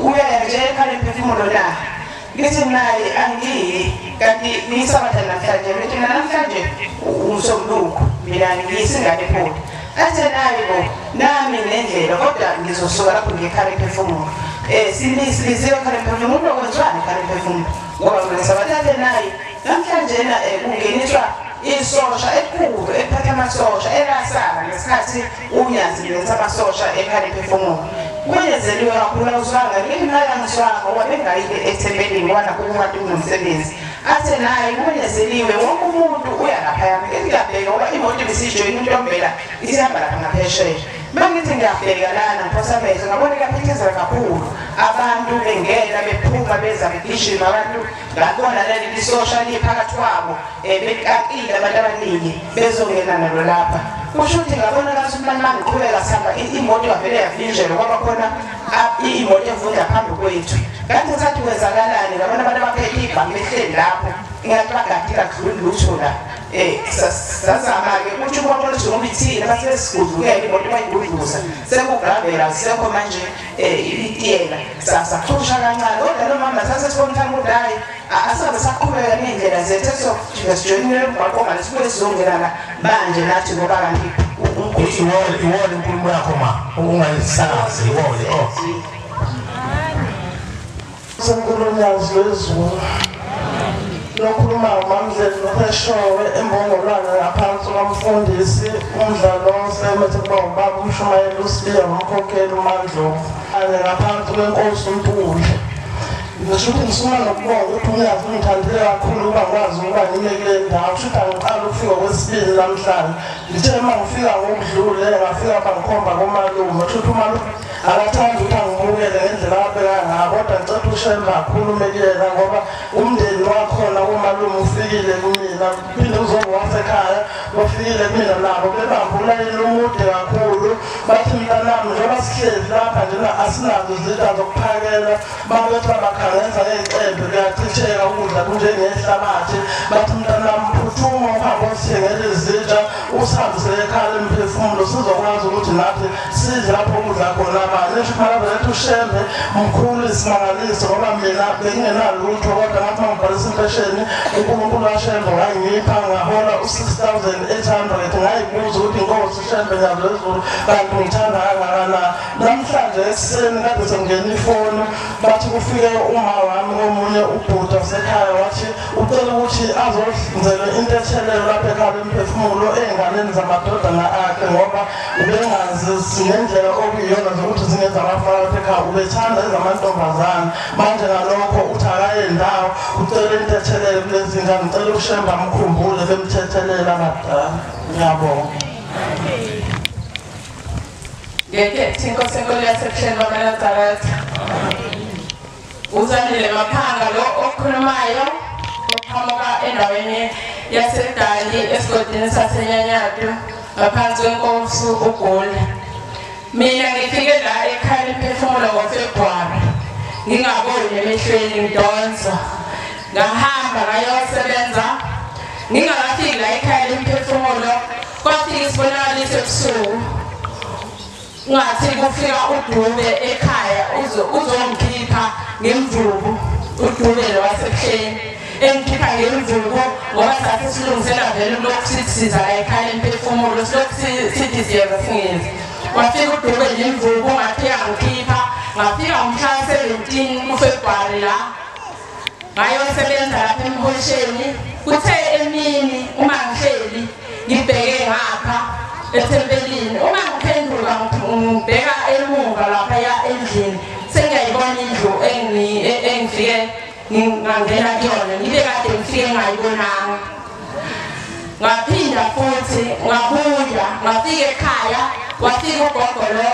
uya nje ekhaya lemphefumulo la ngithi naye angiyi kanti nisabatha namhlanje ngithi namhlanje umsombuluko mina ngiyisingane epholo athi naye bo nami nendlela kodwa ngizosuka lapho ngekhaya lemphefumulo silisize ekhaya lemphefumulo okwenzani ekhaya lemphefumulo ngoba ngisabatha naye namhlanje na kungeniswa isosha ekhulu ephatha amasosha elasala ngesikhathi uNyazi lenza amasosha ekhaya lemphefumulo kuyenzeliwe kakhulu uzwanga ngithi mala ngiswanga ngoba bengayile ethembeleni wana kubantu kunomsebenzi athe naye kumenyezeliwe wonke umuntu uya laphayana ngiyabheka ngoba imoto ibisijoyina intombela isihamba lapha ngaphesheya mangithi ngiyabheka lana ngiphosamehlo ngabona kaphithizela kakhulu abantu bengena bephuma beza begijima abantu ngabona leli social phakathi kwabo bekaqile abantu abaningi bezongena nalo lapha kusho ukuthi ngabona kathi umani mangiqhubeka sihamba imoto yavele yavinjelwa kwaba khona imoto evunda phambi kwethu kanti sathi kwenzakalani ngabona abantu abaphethe ibhange behleli lapho ingathi bagadila kudlula lutho la sazama-ke kuthi ubabona njengoba ithina bathi besigudlukele imoto bayigudluza sekugravela zisekho manje itiyela sathusha kancane kodwa lo mama sasesibona ukuthi ukuthi hayi asabe saqhubeka ney'ndlela zethu esijoyinile umgwaqo ongale sibuye sizongena la manje nathi ngoba kanti iwole inkulumo yakho ma ungayisakazi iwole uNyazi wezulu lokhuluma uMamdleni noHeshowe embongolwane ngaphansi komfundisi umdlalo osemethe kuba ubaba umshumayeli uSibiya nomkhokheli uMandlovu ane ngaphansi kwenkosi uNtuli ngisho ukuthi ngisuma nokubonga ukuthi uNyazi ungithandile kakhulu ukuba ngikwazi ukuba ngime kule ndawo kushuthi angiqala ukufika kwesibili namhlanje ngithe uma ngifika ngokudlule ngafika bangikhomba komalume kushuthi umalume akathanda ukuthi angibukele ngendlela abeka ngayo kodwa ngicela ushemba akhulume kuyena ngoba umndeni wakhona kumalume ufikile kumina phinde uzoba wasekhaya bafikile kumina nabo bebambulayela umude kakhulu bathi mntanami njengoba sihlezi lapha njena asinazo izitsha zokuphakela babethi babakhangenza ngey'cembe kuyachitheka ukudla kunjengehlabathi bathi mntanami phuthuma uhambe osithengela izitsha usihambisele ekhaya lemphefumulo sizokwazi ukuthi nathi sidle lapho ukudla khona nesho kumele lethu ushembe mkhulu isimangaliso ngoba mina bengingenalutho kodwa ngathi mangibhalisa impesheni uNkulunkulu washembe wangipha ngahola u-6,800 ngayibuza ukuthi inkosi shembe Nyazi wezulu kanti ngithanda kangakanani namhlanje ekuseni kade sengena ifoni bathi kufike uma wami omunye ubhuti wasekhaya wathi ucela ukuthi azozenzele into ethelelo lapha ekhaya lemphefumulo ey'nganeni zamadodana akhe ngoba ubengazi ngendlela okuyiyona zokuthi zingenza abafana lapha ekhaya ubethanda ezamantombazane manje ngalokho uthi akayendawo ucela into ethelele kulezi ngane ngicela ushemba mkhumbule bemthethelela abadala ngiyabonga ngekhethi inkosi enkulu yasebuhleni bakaNazaretha uzanile maphanga lo okhulumayo oqhamuka endaweni yasedali esigodini saseNyanyatu ngaphansi kwenkosi uGoli mina ngifike la ekhaya lemphefumulo ngoFebruwari ngingaboni emehlweni ngidonsa ngahamba ngayosebenza ngingakafiki la ekhaya lemphefumulo kwafika isibonakaliso ebusuku ngathi kufika uDube ekhaya uzongikhipha ngemvubu uDube lo wasebuhleni engikhipha ngemvubu ngoba sathi silungisela vele lokusithi siza la ekhaya lemphefumulo sithi siyeza singenzi wafika uDube nemvubu ngaphika ngikhipha ngafika umhla 17 kuFebruwari la ngayosebenza lapha emholisheni kuthe emini uma ngihleli ngibheke ngapha ethempelini uma ngiphenduka ngibheka emuva lapha endlini sengiyayibona indlu engifike ngingangena kuyona ngibe kade ngifike ngayibonanga ngaphinda futhi ngabuya ngafika ekhaya wafika ugogo lo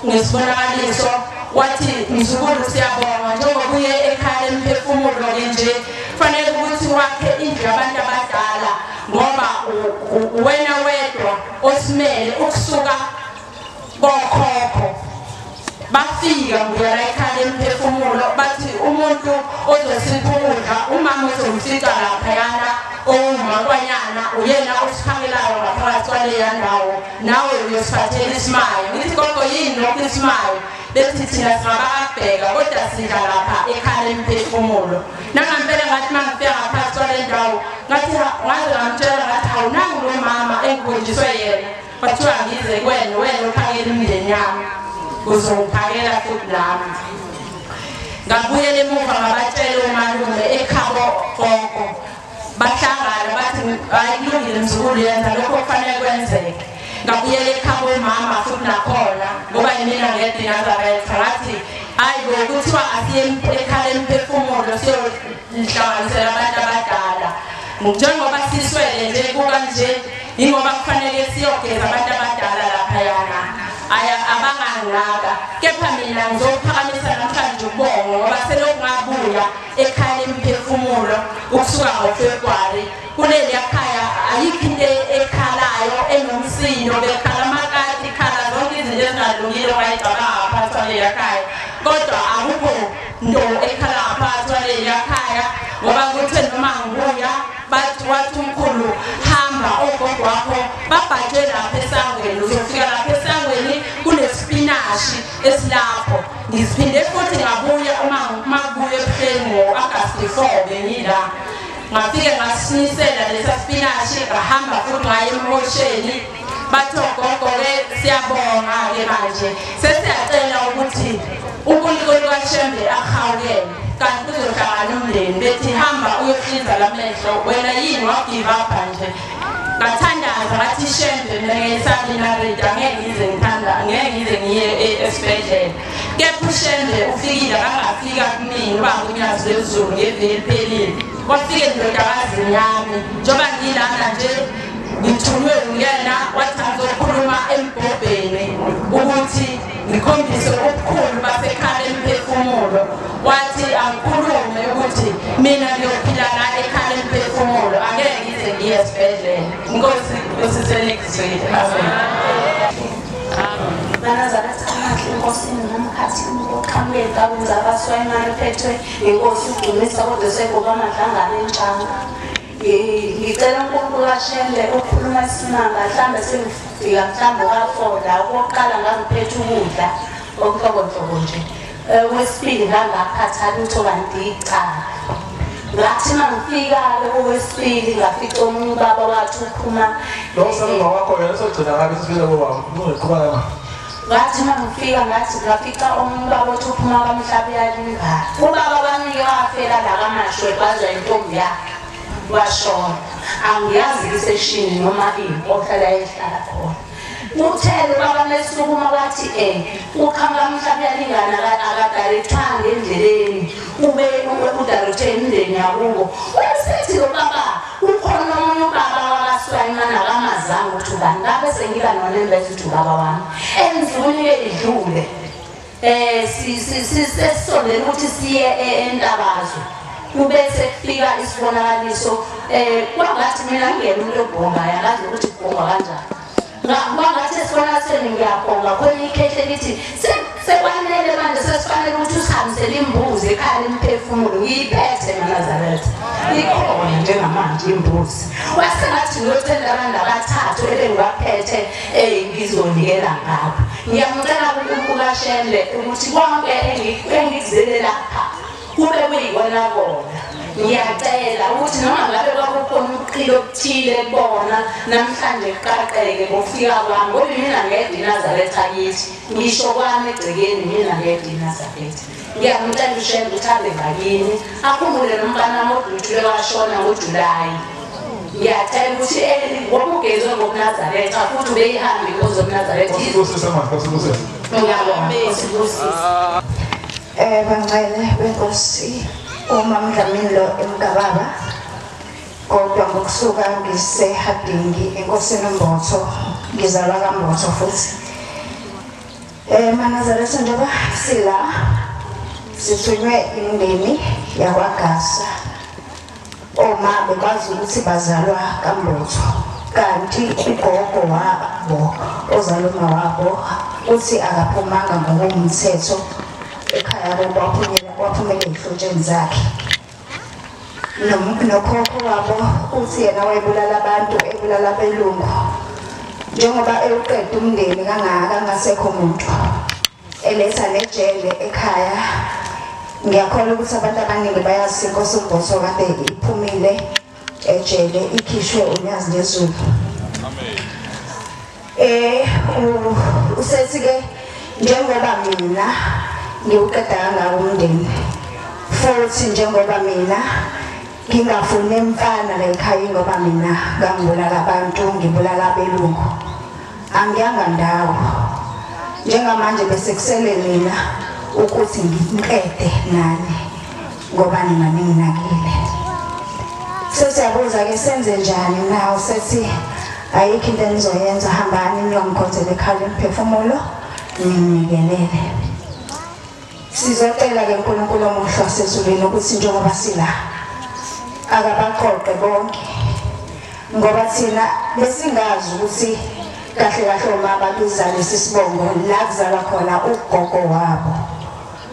ngesibonakaliso wathi mzukulu siyabonga njengoba uye ekhaya lemphefumulo nje kufanele ukuthi wakhe indlu yabantu abadala ngoba wena wedwa osimele ukusuka kokhokho bafika ngiyala ekhaya lemphefumulo bathi umuntu ozosipha ukudla umama ozomfika lapha yana omakwanyana uyena osiphakelayo ngaphakathi kwaleya ndawo nawe uyosiphathela isimayo ngithi gogo yini lokhu isimayo bethi thina singababheka kodwa sidla lapha ekhaya lemphefumulo nangampela ngathi mangifika ngaphakathi kwale ndawo ngathi ngaze ngamtshela ngathi awunangu lo mama engibonjiswe yena kwathiwa ngize wena uphakela imindeni yami uzophakela futhi nami ngabuyela emuva ngabatshela umalume ekhabo gogo bahlangana bathi ayikulungile mzukulu yenza lokho kufanele kwenzeke ngabuyela ekhabo mama futhi nakhona ngoba yimina ngedinazaretha ngathi hayi kuthiwa asiye ekhaya lemphefumulo siyonhlanganisela abantu abadala njengoba siswele nje kukanje ingoba kufanele siyogeza abantu abadala laphayana abangangaka kepha mina ngizophakamisa namhlanje ubongo ngoba selokungabuya ekhaya lemphefumulo ukusuka ngoFebruary kuleli ekhaya ayikho into ekhalayo enomsindo bekhala amakati khala zonke izinto ezingalungile bayicabanga phakathi kwaleli ekhaya kodwa akukho into ekhala phakathi kwaleli ekhaya ngoba kuthe noma ngibuya bathi wathi uNkulunkulu hamba ogogo wakho babhajwe lapha esangweni uzofika lapha esangweni kunesipinashi esilapho ngiziphinde futhi ngabuya uma kubuye ebuhleni ngo-August 4 bengila ngafike ngasinisela lesa spinashi ngahamba futhi ngaye emosheni bathi ogogo-ke siyabonga-ke manje sesiyacela ukuthi uNkulunkulu kaShembe ahawukele kanti kuzohlangana umndeni bethi hamba uyohlinza lamehlo wena yini wagive up nje ngathandaza ngathi Shembe mina ngesaminarida angeke ngize ngiye esibhedlela kepha uShembe ufikile akangafika kumina ubanga uNyazi lezulu ngeviki eliphelile wafike endodakazini yami njengoba ngilana nje ngithunywe uyena wathi ngizokhuluma embhobheni ukuthi ngikhombise ubukhulu basekhaya lemphefumulo wathi angikhulume ukuthi mina ngiyophila la ekhaya lemphefumulo angeke ngize ngiye esibhedlela inkosi usisenekizweni amen Banazareth amahle enkosini namkhathi ukuqhamuka ukuze abaswayimali phethwe inkosi ugcumisa kodwa sekuba amadlangane entshanga ngicela uNkulunkulu kaShembe ukukhuluma isimanga mhlambe sengifika mhlambe kafoda okokuqala ngangiphethe ukudla okuhlobonhlobo nje wesibili ngangaphatha lutho kanti icala ngathi mangifika-ke owesibili ngafica omunye ubaba wathi uphuma losemva wakho yena sogcina ngabe sibile ngoba ngathi mangifika ngafica omunye ubaba othi uphuma kamhlabi yalingana ubaba wami wafela la kamashwe bazwa intombi yakhe washona angiyazi iseshini noma ohlala ehlala khona uthele baba nesukuma wathi uqhamuka mhlabi yalingana akadarethwanga endleleni ube udarethe imndeni yakubo wesithi baba ukhona omunye ubaba wakaswayimana akamazanga ukuthi ubani ngabe sengiba nonembeza ukuthi ubaba wami endluni edlule sisondela ukuthi siye entabazwe ubese kufika isibonakaliso kwangathi mina ngiyena umuntu obhonga yakazi ukuthi kubhonga kanjani kwangathi esibonakalisweni ngiyabhonga khona ikhehle lithi sekwanele manje sesifanele ukuthi usihambisele imbuzi ekhaya lemphefumulo ngiyiphethe eMnazaretha ikhona njengamanje imbuzi wasengathi ngiyothenga abantu abathathu ebengibaphethe ngizonikela ngabo ngiyamcela uNkulunkulu kaShembe ukuthi konke engikuzele lapha kube kuyibona bona ngiyacela ukuthi noma ngabe kwakukhona ubuqili obuthile bona namhlanje kuqaqeke bofika kwami ngoba mina ngedwa iNazaretha kithi ngisho kwami egcekeni mina ngedwa iNazaretha ngiyamcela uShembe ukuthi abe ngakini akhumbule nomntanami odlutshule washona ngoJulayi ngiyacela ukuthi ngoba ugezwe ngokuNazaretha futhi ubeyihambe inkosi yoMnazaretha ngiyabonga bangcwele benkosi uma Mdlamini eMgababa kodwa ngokusuka ngisehadingi enkosini uMbotho ngizalwa kaMbotho futhi eMnazaretha njengoba sila sithunywe imindeni yakwaGasa oma bekwazi ukuthi bazalwa kaMbotho kanti ugogo wabo ozalwa wabo uthi akaphumanga ngokomthetho ekhaya waphumela ezihlotsheni zakhe nokhokho wabo uthi yena wayebulala abantu ebulala abelungu njengoba ewuqeda umndeni kangasekho umuntu eletha nejele ekhaya ngiyakholwa ukuthi abantu abaningi bayazi inkosi uMbotho kade iphumile ejele ikhishwe uNyazi lezulu usethi-ke njengoba mina ngiwuqeda kangaka umndeni futhi njengoba mina ngingafuni emfana la ekhaya ngoba mina ngangibulala abantu ngibulala abelungu angiyanga ndawo njengamanje bese kusele mina ukuthi ngiqede nani ngoba nina ninginakile. Sesiyabuza ke senze njani nawo sethi ayikho into enizoyenza, hambani niyongikhonzela ekhaya lemphefumulo ninikelele. Sizocela ke uNkulunkulu omuhle wasezulwini ukuthi njengoba sila akabaqoqe bonke, ngoba thina besingazi ukuthi kahle kahle uma babiza lesi sibongo la kuzalwa khona ugogo wabo.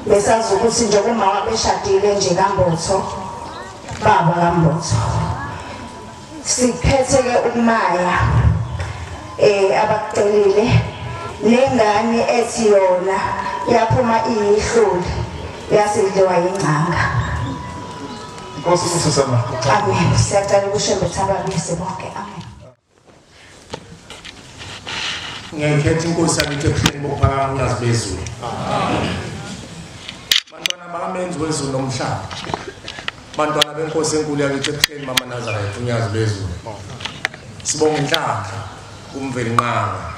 Besazi ukuthi njengoba uma wabeshadile nje kaMbotho, baba kaMbotho. Siphethe ke ukumaya abakucelile nengane ethi yona yaphuma iyihluli yasidliwa yingcanga. Inkosi kusesama. Amen. Siyacela ukushembetha ababuyise bonke. Amen. Ngiyakhetha inkosi yakithi ebuhleni bokuphakama uNyazi bezulu. Bantwana bakamenzi wezulu nomhlaba. Bantwana benkosi enkulu yakithi ebuhleni mama Nazareth uNyazi bezulu. Sibonga inhlanhla kumveli nqanga.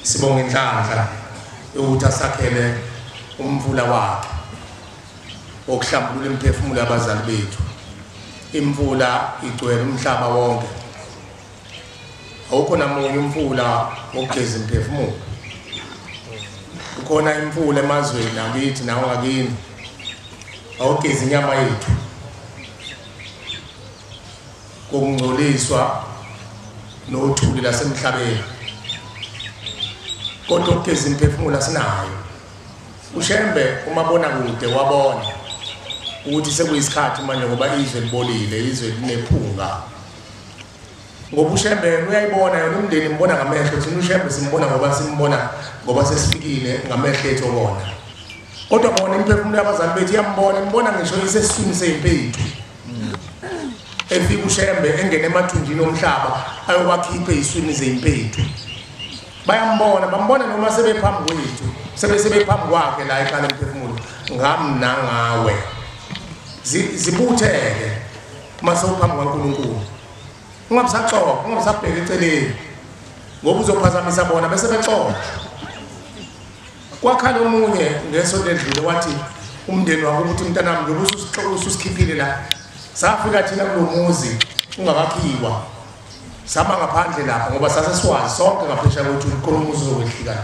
Sibonga inhlanhla ukuthi asakhele umvula wakhe okuhlambulula imphefumulo yabazali bethu. Imvula igcwele umhlaba wonke. Awukho namunye umfula wokugeza imphefumulo. Ukhona imfula emazweni nakithi nawo ngakini. Awugeza inyama yethu. Kokungcoliswa nothuli lasemhlabeni. Kodwa ukugeza imphefumulo asinayo. Ushembe umabona kude wabona ukuthi sekuyisikhathi manje ngoba izwe libolile, izwe linephunga. Ngoba ushembe uyayibona yona umndeni imbona ngamehlo, thina ushembe simbona ngoba sesifikile ngamehlo ethu obona. Kodwa bona imphefumulo yabazali bethu iyambona, imbona ngisho isesiswini sempethu. Efika ushembe engene emathunjini omhlaba ayobakhipha iziswini zempethu. Bayambona, bambona noma sebephambi kwethu, sebephambi kwakhe la ekhaya lemphefumulo. Ngamna ngawe. Zibutheke mase uphambi kwaNkulunkulu. Ungabisaxoxa, ungabisabheka eceleni. Ngoba uzophazamisa bona bese bexoxa. Kwakhala omunye ngesonto edlule wathi umndeni wakho ukuthi mntanami ngoba ususikhiphile la. Safika thina kulomuzi ungakakhiwa. Sama ngaphandle lapha ngoba sasesiwazi sonke ngaphesha kwethu uNkulunkulu uzokwehlika.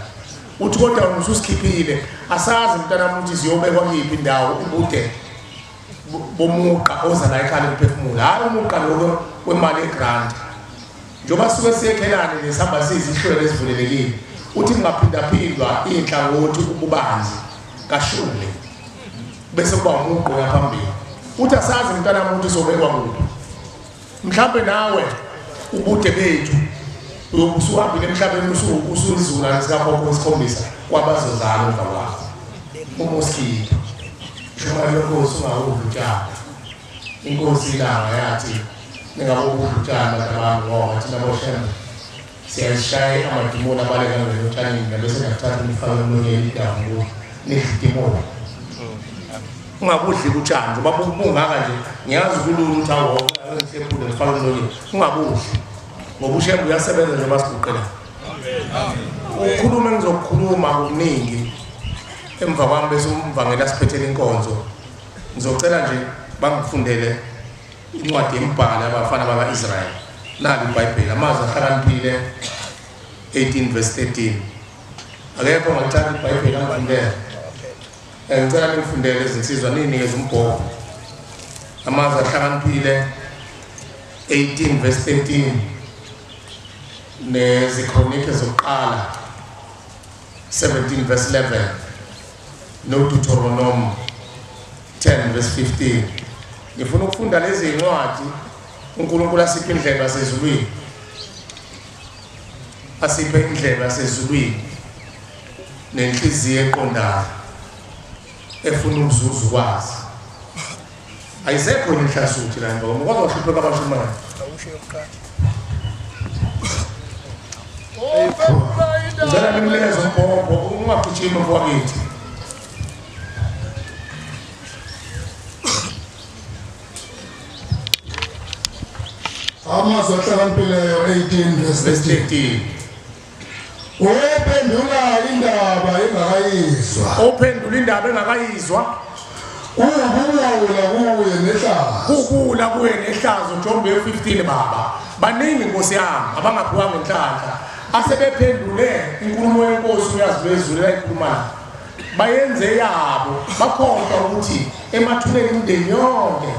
Uthi kodwa ususikhiphile, asazi mntanami ukuthi ziyobekwa kuyiphi indawo ubude bomuqa oza la ekhaya lemphefumulo. Hayi umuqa lo wemali egrant. Njoba suke siyekhelane nesihamba sizihlwele ezivulelekile. Uthi ngaphindaphindwa inhlangothi ububanzi kashule. Bese kuba umuqo yaphambili. Uthi asazi mntanami ukuthi uzobekwa kuphi. Mhlambe nawe ubude bethu uyobusuhambile emhlabeni usulizula sikakhokho isikhombisa kwabazozala emva kwakho. Umusikile. Shoma lokhosi ungawudla utshani. Inkosi ilanga yathi ningabokudla utshani abantu ngoba thina boshembe siyashaya amadimoni abaleka ngelotshani bese ngathatha nifake emlonyeni idamu nidimoni. Ungabudli utshani ngoba bungaka nje ngiyazi kulula ukuthi awu ngihlephule ngifake emlonyeni. Ungabudli ngoba ushembe uyasebenza nje basiguqela. Ukhuluma engizokukhuluma okuningi emva kwami bese umvangela siphethele inkonzo. Ngizocela nje bangifundele incwadi yembhala abafana baka-Israel. Nali iBhayibheli amazwi ahlakaniphile 18 verse 13. Akekho ngalithatha iBhayibheli angifundele. Ngicela ningifundele izinsizwa ninikeze umbhobho. Amazwi ahlakaniphile 18 verse 13. Nezikronike zokuqala 17 verse 11. No-Deuteronomy 10 verse 15. Ngifuna ukufunda lezi incwadi uNkulunkulu asiphe indlela sezulwini. Asiphe indlela sezulwini nenhliziyo eqondayo efuna ukuzuza ukwazi. Ayisekho inhlasuthi la ngoba ukwazi ukuhlupheka abashumana. Ngicela nimnikeze umbhobho ungaphuthimi mfowethu. Amazwi ahlakaniphileyo 18 verse 13. Ophendula indaba engakayizwa. Ophendula indaba engakayizwa. Kukula kuye nehlazo Njombe 15 baba. Baningi Nkosi yami abangaphuwanga enhlanhla. Asebephendule inkulumo yenkosi uNyazi wezulu layikhuluma. Bayenze yabo bakhonza ukuthi emathuleni umndeni yonke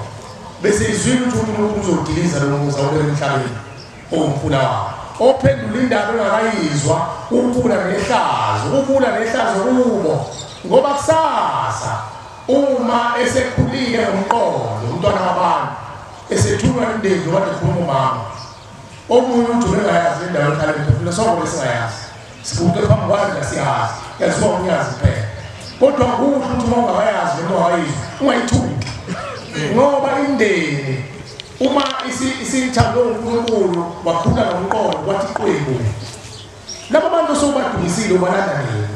bese izwini ukuthi uNkulunkulu uzodiliza lo muza obere emhlabeni omfuna wabo. Ophendula indaba engakayizwa ukula nehlazo kubo ngoba kusasa uma esekhulile ngomqondo umntwana wabantu esethunywa indeni wathi khuluma mama omunye umuntu bengayazi indawo ekhala emphefumulo sonke besingayazi sibuke phambi kwayo siyazi yaziwa uNyazi phela kodwa kuhle ukuthi uma ungayazi noma ungayizwa ungayithuki ngoba indeni uma isithando uNkulunkulu wakhula ngomqondo kwathi qwebu laba bantu sobadumisile ubalanda nini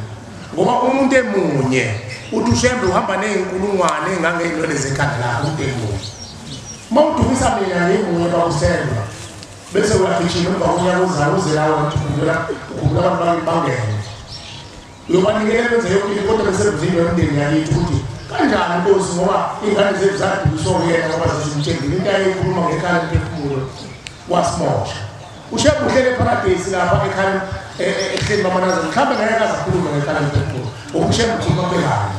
ngoba umuntu emunye uthi ushembe uhamba nezinkulungwane engangenwele zekhanda lakho umuntu emunye mawudumisa mina ngemunye bawusenga bese uyagijima emva konyaka ozayo uzelayo ukhumbula abantu bangene uyobanikela benze yonke into kodwa besebenzile emndeni yakithi ukuthi kanjani Nkosi ngoba ingane zethu zadukiswa uyena ngoba zazimtshengile into ayeyikhuluma ngekhala emphefumulo wasimosha ushembe uhlele eparadesi lapha ekhala ehleli mamanaza mhlawumbe ngeke azakhuluma ngekhala emphefumulo okushembe ukhuluma belani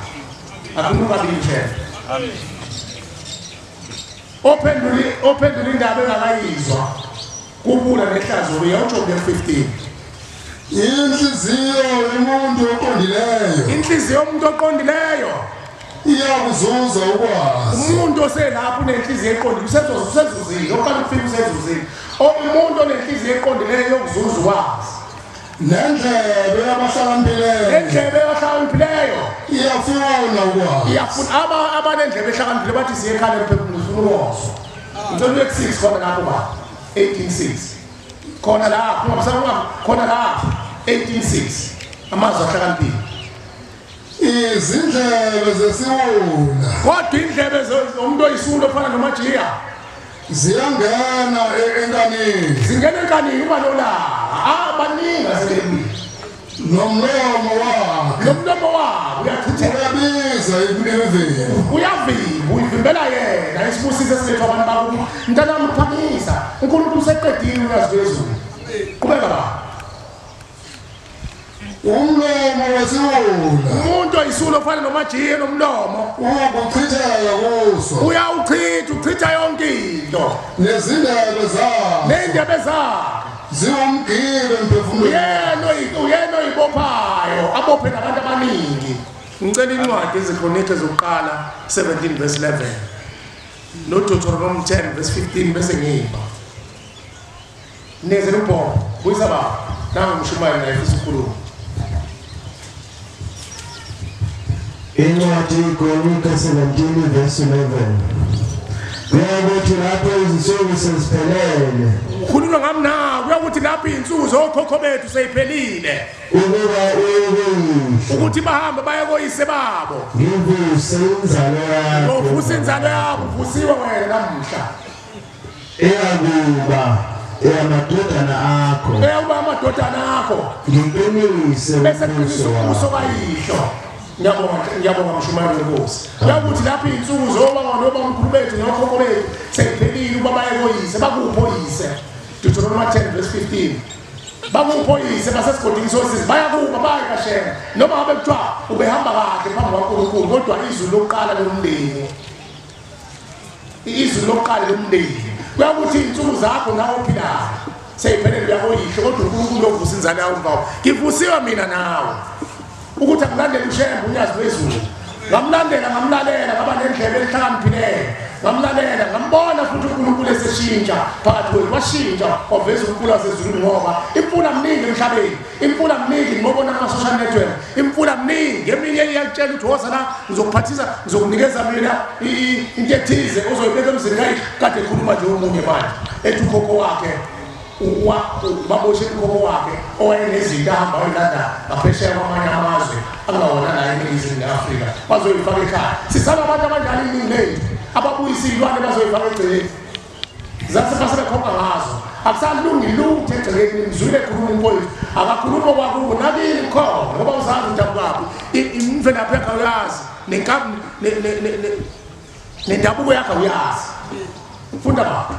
akhuluma kabili shembe amen ophendula indaba engakayizwa kubula nehlazo uyaUNjombe 15 inhliziyo yomuntu oqondileyo iyakuzuza ukwazi umuntu oselapho unenhliziyo eqondile usezuzile okanye ufika usezuzile umuntu onenhliziyo eqondileyo yokuzuza ukwazi nendlebe yabahlakaniphileyo iyafuna ukwazi abanendlebe ehlakaniphile bathi siyekhala emphefumulo ufuna ukuzwa ngicela uye-6 khona lapho ba 18:6 khona lapho khona lapho 18:6 amazwi ahlakaniphile izindlebe zesiwula kodwa indlebe zomuntu oyisulu ofana nomajiya ziyangena enkanini zingena enkanini uba nolaka baningi aselebile nomlomo wabo uyabiza uyavimba uyivimbela yena isibusise sethu abantu bakho mntanami uphakisa uNkulunkulu useqedile uNyazi wezulu qhubeka la umlomo wesiwula umuntu oyisulu ofana nomajiya nomlomo uyawuchitha yonke into nezindebe zabo ziwumgile emphefumulweni uyena oyibophayo abophe nabantu abaningi ngicela incwadi ezikronike zokuqala 17 verse 11 noDeuteronomy 10 verse 15 bese ngiba nezela uBhoko buyisa baba nangu umshumayeli naye isikhulumo incwadi iKronike 17 verse 11 kuyakuthi lapho izinsuku seziphelele ukhulunywa ngami nawe kuyakuthi lapho izinsuku zokhokho bethu seyiphelile ukuthi bahambe baye koyise babo ngivuse inzalo yabo uvusiwe wena namhla eyakuba amadodana akho ngiqinise bese qinisa kayihlo ngiyabonga mshumayeli wenkosi yakuthi lapho izinsuku zoba ngoba umkhulu bethu nokhokho bethu seyiphelile ukuba baye koyise bakuphoyise Deuteronomy 10 verse 15 bakuphoyise basesigodini sosizi bayakuba bayakashela noma ngabe kuthiwa ubehamba kahle phambi kwaNkulunkulu kodwa izwi lokuqala lomndeni kuyakuthi izinsuku zakho nawe ophilayo seyiphelele uyakoyihlo kodwa uNkulunkulu yovusa inzalo yawo mbawo ngivusiwe mina nawe ukuthi akulandele ushembe uNyazi wezulu ngamlalela ngaba nendlebe elihlakaniphileyo ngamlalela ngambona futhi uNkulunkulu eseshintsha phakathi kwethu washintsha waveza uNkulunkulu wasezulwini ngoba imfula mningi emhlabeni imfula mningi ngibona ama-social network imfula mningi eminye iyakutshela ukuthi woza la ngizokunikeza mina into ethize ozoyibeka emzini kayithi kade ekhuluma nje omunye manje ethi ukhokho wakhe baboshe ukhokho wakhe owayenezinto ahamba oyilanda ngaphesheya kwamanye amazwe angawona la eNingizimu Afrika bazoyifaka ekhaya sisaba abantu abanjani iningi lethu ababuyisa iy'lwane bazoyifaka egcekeni zasebasebekhomba ngazo akusalungi lutho egcekeni nimzwile ekhuluma inkosi akakhuluma kwakubo nakini khona ngoba uzazi indabuko imvelaphi yakhe uyazi nendabuko yakhe uyazi funda baba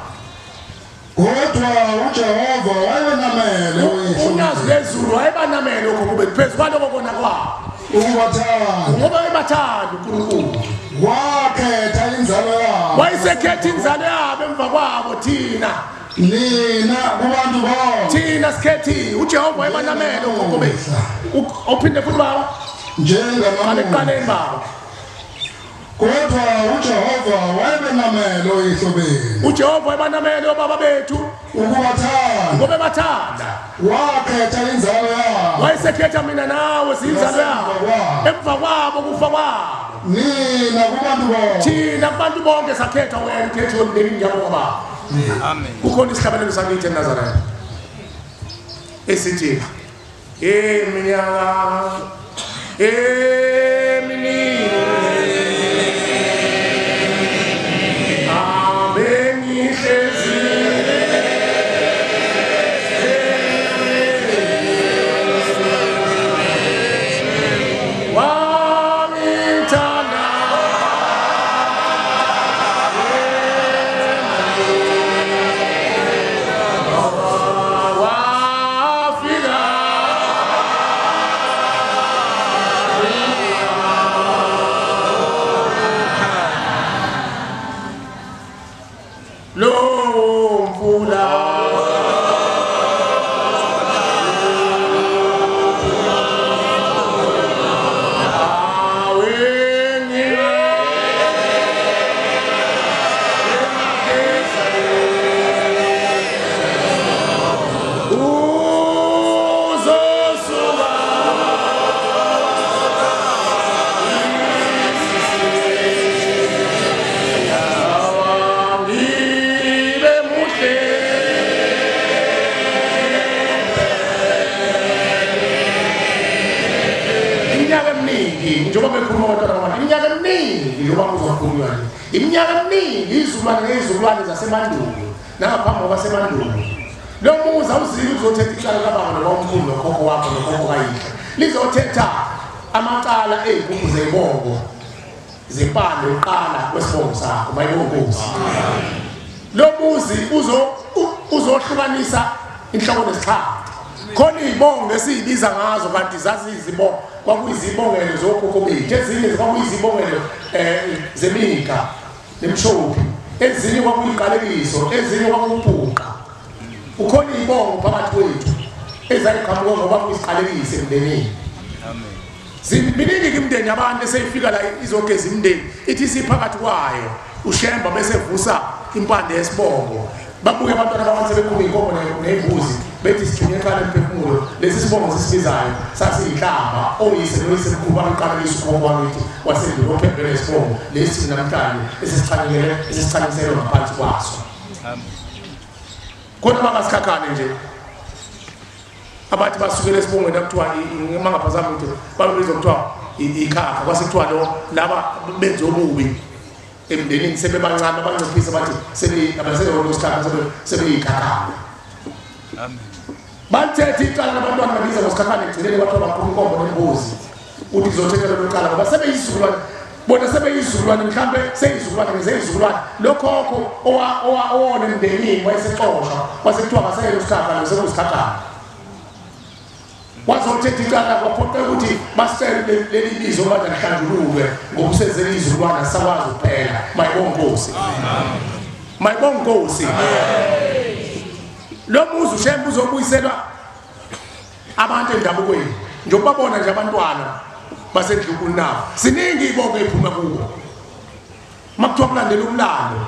kodwa uJehova wayenamele uNyazi lezulu wayebanamele ukube phezu kwaloko kona kwabo ukubathanda ngoba wayebathanda uNkulunkulu wakhetha inzalo yabo wayesekhetha inzalo yabo emva kwabo thina nina kubantu bonke thina sikhethiwe uJehova wayebanamele ukube uphinde futhi baba njengamamuqaleni baba kodwa uJehova wayebenamele oyihlobeni uJehova wayebanamele obaba bethu ukubathanda ngoba bathanda wakhetha inzalo yabo wayesekhetha mina nawe siyinzalo yabo emva kwabo kufa kwabo nina kubantu bonke thina kubantu bonke sakhetha wena ukhethiwe emndenini yabo baba amen kukhona isihlabelelo sakithi eNazareth esithi eminyaka eminingi iminyaka eminingi izukulwane ngezizukulwane zasemandulo nangaphambi kwabasemandulo lo muzi awuzili uzothetha icala kababa nobamkhulu nokhokho wakho nokhokho kayihlo lizothetha amacala ey'nkukhu zey'bongo zempande uqala kwesibongo sakho bayibongozi lo muzi uzohlukanisa inhloko nesixhaka khona iy'bongo esiyibiza ngazo kanti zaziyizibongo kwakuyizibongelo zokhokho bethu ezinye kwakuyizibongelo zemika nemshophi ezinye kwakuyiqalekiso ezinye kwakubhuqa ukhona iy'bongo phakathi kwethu ezayiqhamuka ngoba kuyisiqalekise emndenini miningi imindeni yabantu eseyifika la izogeza imindeni ithi isiphakathi kwayo ushemba bese vusa impande yesibongo babuke abantwana babantu sebekhuma iy'nkomo ney'mbuzi bethi sithunywe ekhaya lemphefumulo lesi sibongo sisibizayo sasiyinhlamba oyise noyise mkhulu bakuqalekisa ukhokho wakithi wasendulo ophembele isibongo lesi namhlanje esisichanyiselwe ngaphansi kwaso khona bangasikhakhane nje abathi basukele esibongweni akuthiwa mangaphazama ukuthi babebiza kuthiwa ikhakha kwase kuthiwa lo laba benze obubi emndenini sebebancane abanciphisa bathi sebeyisikhakhane sebeyikhakha bathethe icala labantwana babiza ngosikhakhane egcineni bathiwa baqhuba inkomo nembuzi uthi kuzothethela locala ngoba sebeyizizukulwane bona sebeyizizukulwane mhlawumbe seyizizukulwane ngezeyizikulwane lokhokho owona emndenini wayesexosha kwase kuthiwa ngaseyela usikhakhane sekuyisikhakhane wazothetha icala kwaphoqeka ukuthi basicele leli bizo manje lihlanjululwe ngokusenzela izizukulwane sakwazi ukuphela mayibongosi mayibongosi lo muzi ushembe uzobuyiselwa abantu endabukweni njengoba babona nje abantwana basendlunkulu nabo siningi ibongo ephuma kubo makuthiwa kulandela umlando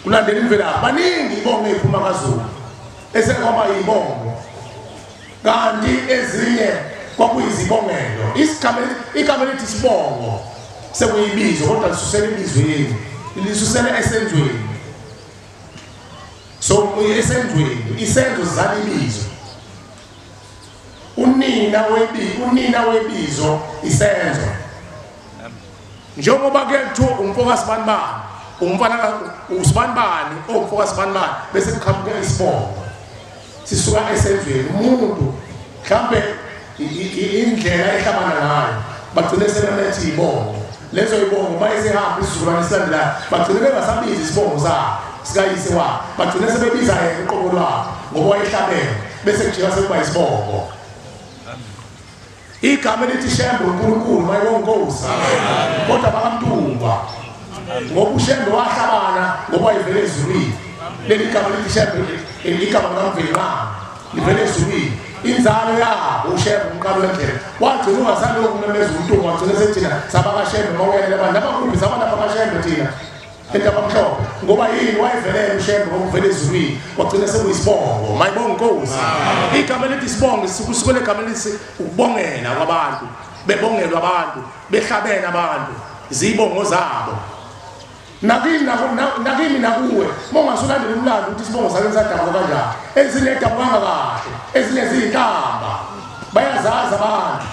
kulandela imvelaphi baningi ibongo ephuma kaZulu esekwaba yibongo kanti ezinye kwakuyizibongelo igama lithi sibongo sekuyibizo kodwa lisusela ibizweni lisusela esenzweni so esenzweni isenzo sizala ibizo unina webizo isenzo njengoba ke kuthiwa umfokasi bani umfana usibanibani omfoka sibanibani bese kuqhamuka isibongo sisuka esenzweni umuntu mhlambe indlela ehlabana ngayo bagcine sebenethi ibongo lezo ibongo bayisehamba isizukulwane esilandelayo bagcine bengasabizi isibongo sabo sikayise wabo bagcine sebebiza yena uqobo lwabo ngoba wayehlabene bese kujika sekuba isibongo igama elithi Shembe uNkulunkulu mayibonkosi kodwa bakamntumba ngoba uShembe wahlabana ngoba wayevele ezulwini leli gama elithi Shembe igama likaMvelana livele ezulwini inzalo yabo uShembe umqalo wendlela wagcina ungasali ukumemeza uNtunga wagcina sethina sabakaShembe mawuyela abantu abakhumbi abantu abakaShembe thina entabamhlophe ngoba yini wayevelele uShembe ngokuvela ezulwini wagcina sekuyisibongo mayibonkosi igama elithi isibongo sikusukela igama elithi ukubongela kwabantu bebongelwa abantu behlabena abantu zibongo zabo nakimi nakuwe mongasulandela umlando ukuthi isibongo sake sadabula kanjani ezinye edabukanga kahle ezinye ziyinkamba bayazazi abantu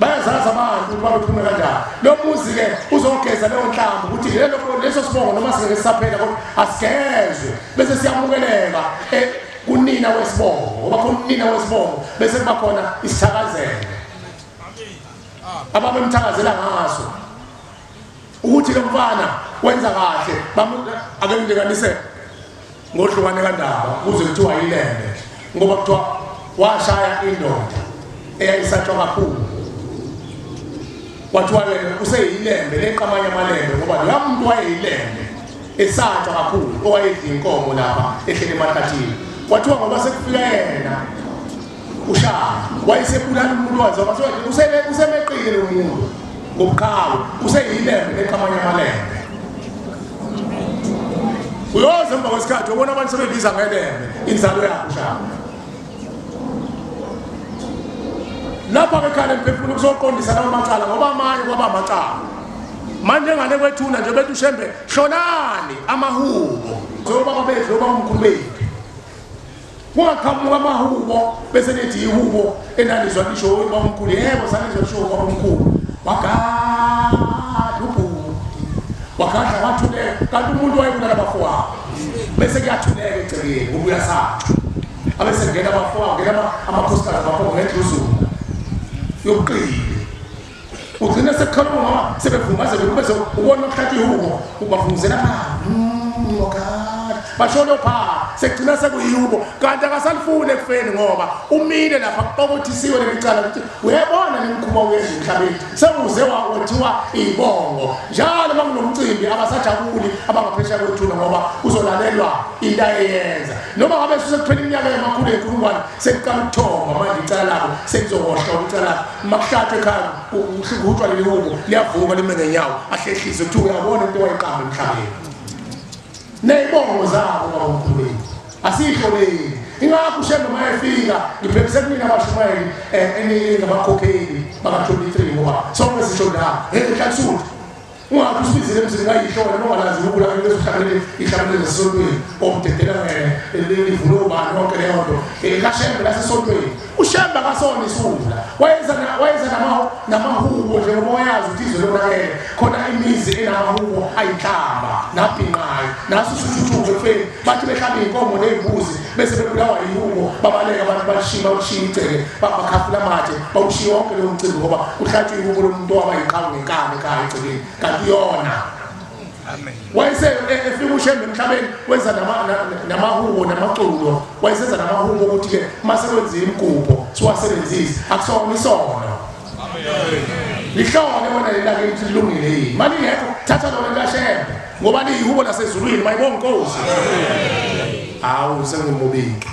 bayazazi abantu ukuthi babephume kanjani lo muzi ke uzogeza leyo nhlamba ukuthi leso sibongo noma singeke sisaphela kodwa asigezwe bese siyamukeleka kunina wesibongo ngoba khona unina wesibongo bese kuba khona isithakazelo ababemthakazela ngaso ukuthi lo mfana wenza kahle ake ngilinganise ngohlukane kandaba kuze kuthiwa yilembe ngoba kuthiwa washaya indoda eyayisatshwa kakhulu wathiwa yena useyilembe leqamanya amalembe ngoba lo muntu wayeyilembe esatshwa kakhulu owayedla inkomo lapha ehlele emathathini wathiwa ngoba sekufika yena ushaya wayesebulala umuntu wazi ngoba usemeqile lo muntu ngobuqhawe useyilembe leqamanya amalembe uyoze emva kwesikhathi ubona abantu sebebiza ngelembe inzalo yakho ushaya lapha bekhale mphefumulo kuzoqondisa lawo macala ngoba amanye kwaba amacala manje ngane kwethuna nje bethu Shembe hlonani amahubo zobaba bethu loba umkhulu bethu kungaqhamuka amahubo bese nethi ihubo enalizwa lisho uba umkhulu yebo sanizwa lisho uba umkhulu wakadla ubhuti wakadla wathuleka kanti umuntu wayebulala abafowabo bese kuyathuleka egcekeni ubuya sathi abese ngena abafowabo ngena amakhosikazi abafowabo ngedluzulu yoqile ugcina sekukhaluma ngoba sebevumaze bese ubona ukuhlathi ihubo ubavunguzela basholo pha sekugcina sekuyubo kanti akasalifuni ekufeni ngoba umile lapha kuqokothisiwe lemicala ukuthi uyabona nemikhuba uyenza emhlabeni sekuze wathiwa ibongo njalo makunomcimbi abasajabuli abangaphesheya kwethuna ngoba uzolalelwa into ayenza noma ngabe sekuphela iminyaka emakhulu enkulungwane sekuqala ukuthomba manje icala labo sekuzohoshwa ukucala labo makuhlatshwe ekhaya uhlukuthwa leli hubo liyavuka lime ngenyawo ahlehlise kuthiwa uyabona into wayiqamba emhlabeni neyibongo zabo babamkhulu asihloleni ingakho uShembe mayefika ngibhekise kumina abashumayeli ngamakhokheli baka-23 ngoba sonke sisho la ehlathula ungathi usibizile emzini ngayihlola nongalazi ukula lezohlabelele ihlabelele zesontweni omdedela livule ubani wonke leyo nto kaShembe lasesontweni uShembe akasona isula wayeza namahubo njengoba wayazi ukuthi izwe lonakele khona imizi enamahubo ayinhlamba nabhinqayo naso usuthuthumbe ekufeni bathi behlaba iy'nkomo ney'mbuzi bese bebulawa yihubo babaleka abantu bawushiya icele bakhafula amathe bawushiya wonke leyo mcimbi ngoba uhlatshwe ihubo lomuntu wabayiqhawe ngenkani ekhaya egceleni kanti yona wayese efika uShembe emhlabeni wenza namahubo namaculo wayesenza namahubo ukuthi-ke uma sekwenzile imigubho siwasebenzise akusona isono lihlone wena lelake lithi lilungile yini malingekho thatha lona likaShembe ngoba liyihubo lasezulwini mayibonkosi hawu sengimubiki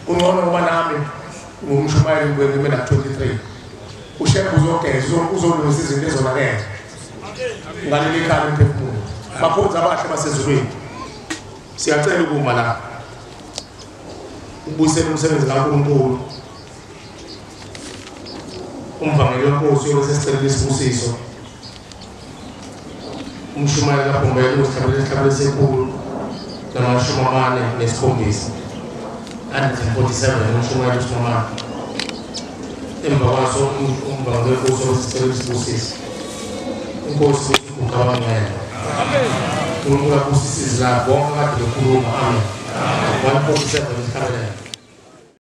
kungcono ngoba nami ngumshumayeli ngimena 23 uShembe uzogeza uzolungisa izinto ezonakele ngaleli khaya emphefumulo bakhonza abahle basezulwini siyacela ukuma la ubuyisele umsebenzi kaNkulunkulu umvangeli wenkosi yosesicela isibusiso umshumayeli kaBhombela usihlabelele sekhulu namashumi amane nesikhombisa 147 umshumayeli uSimamane emva kwaso umvangeli wenkosi yosesicela isibusiso Inkosi ukabangela. Unkulunkulu akusisize lapho bonke kade bekhuluma. Amen. 147 isikhabelela.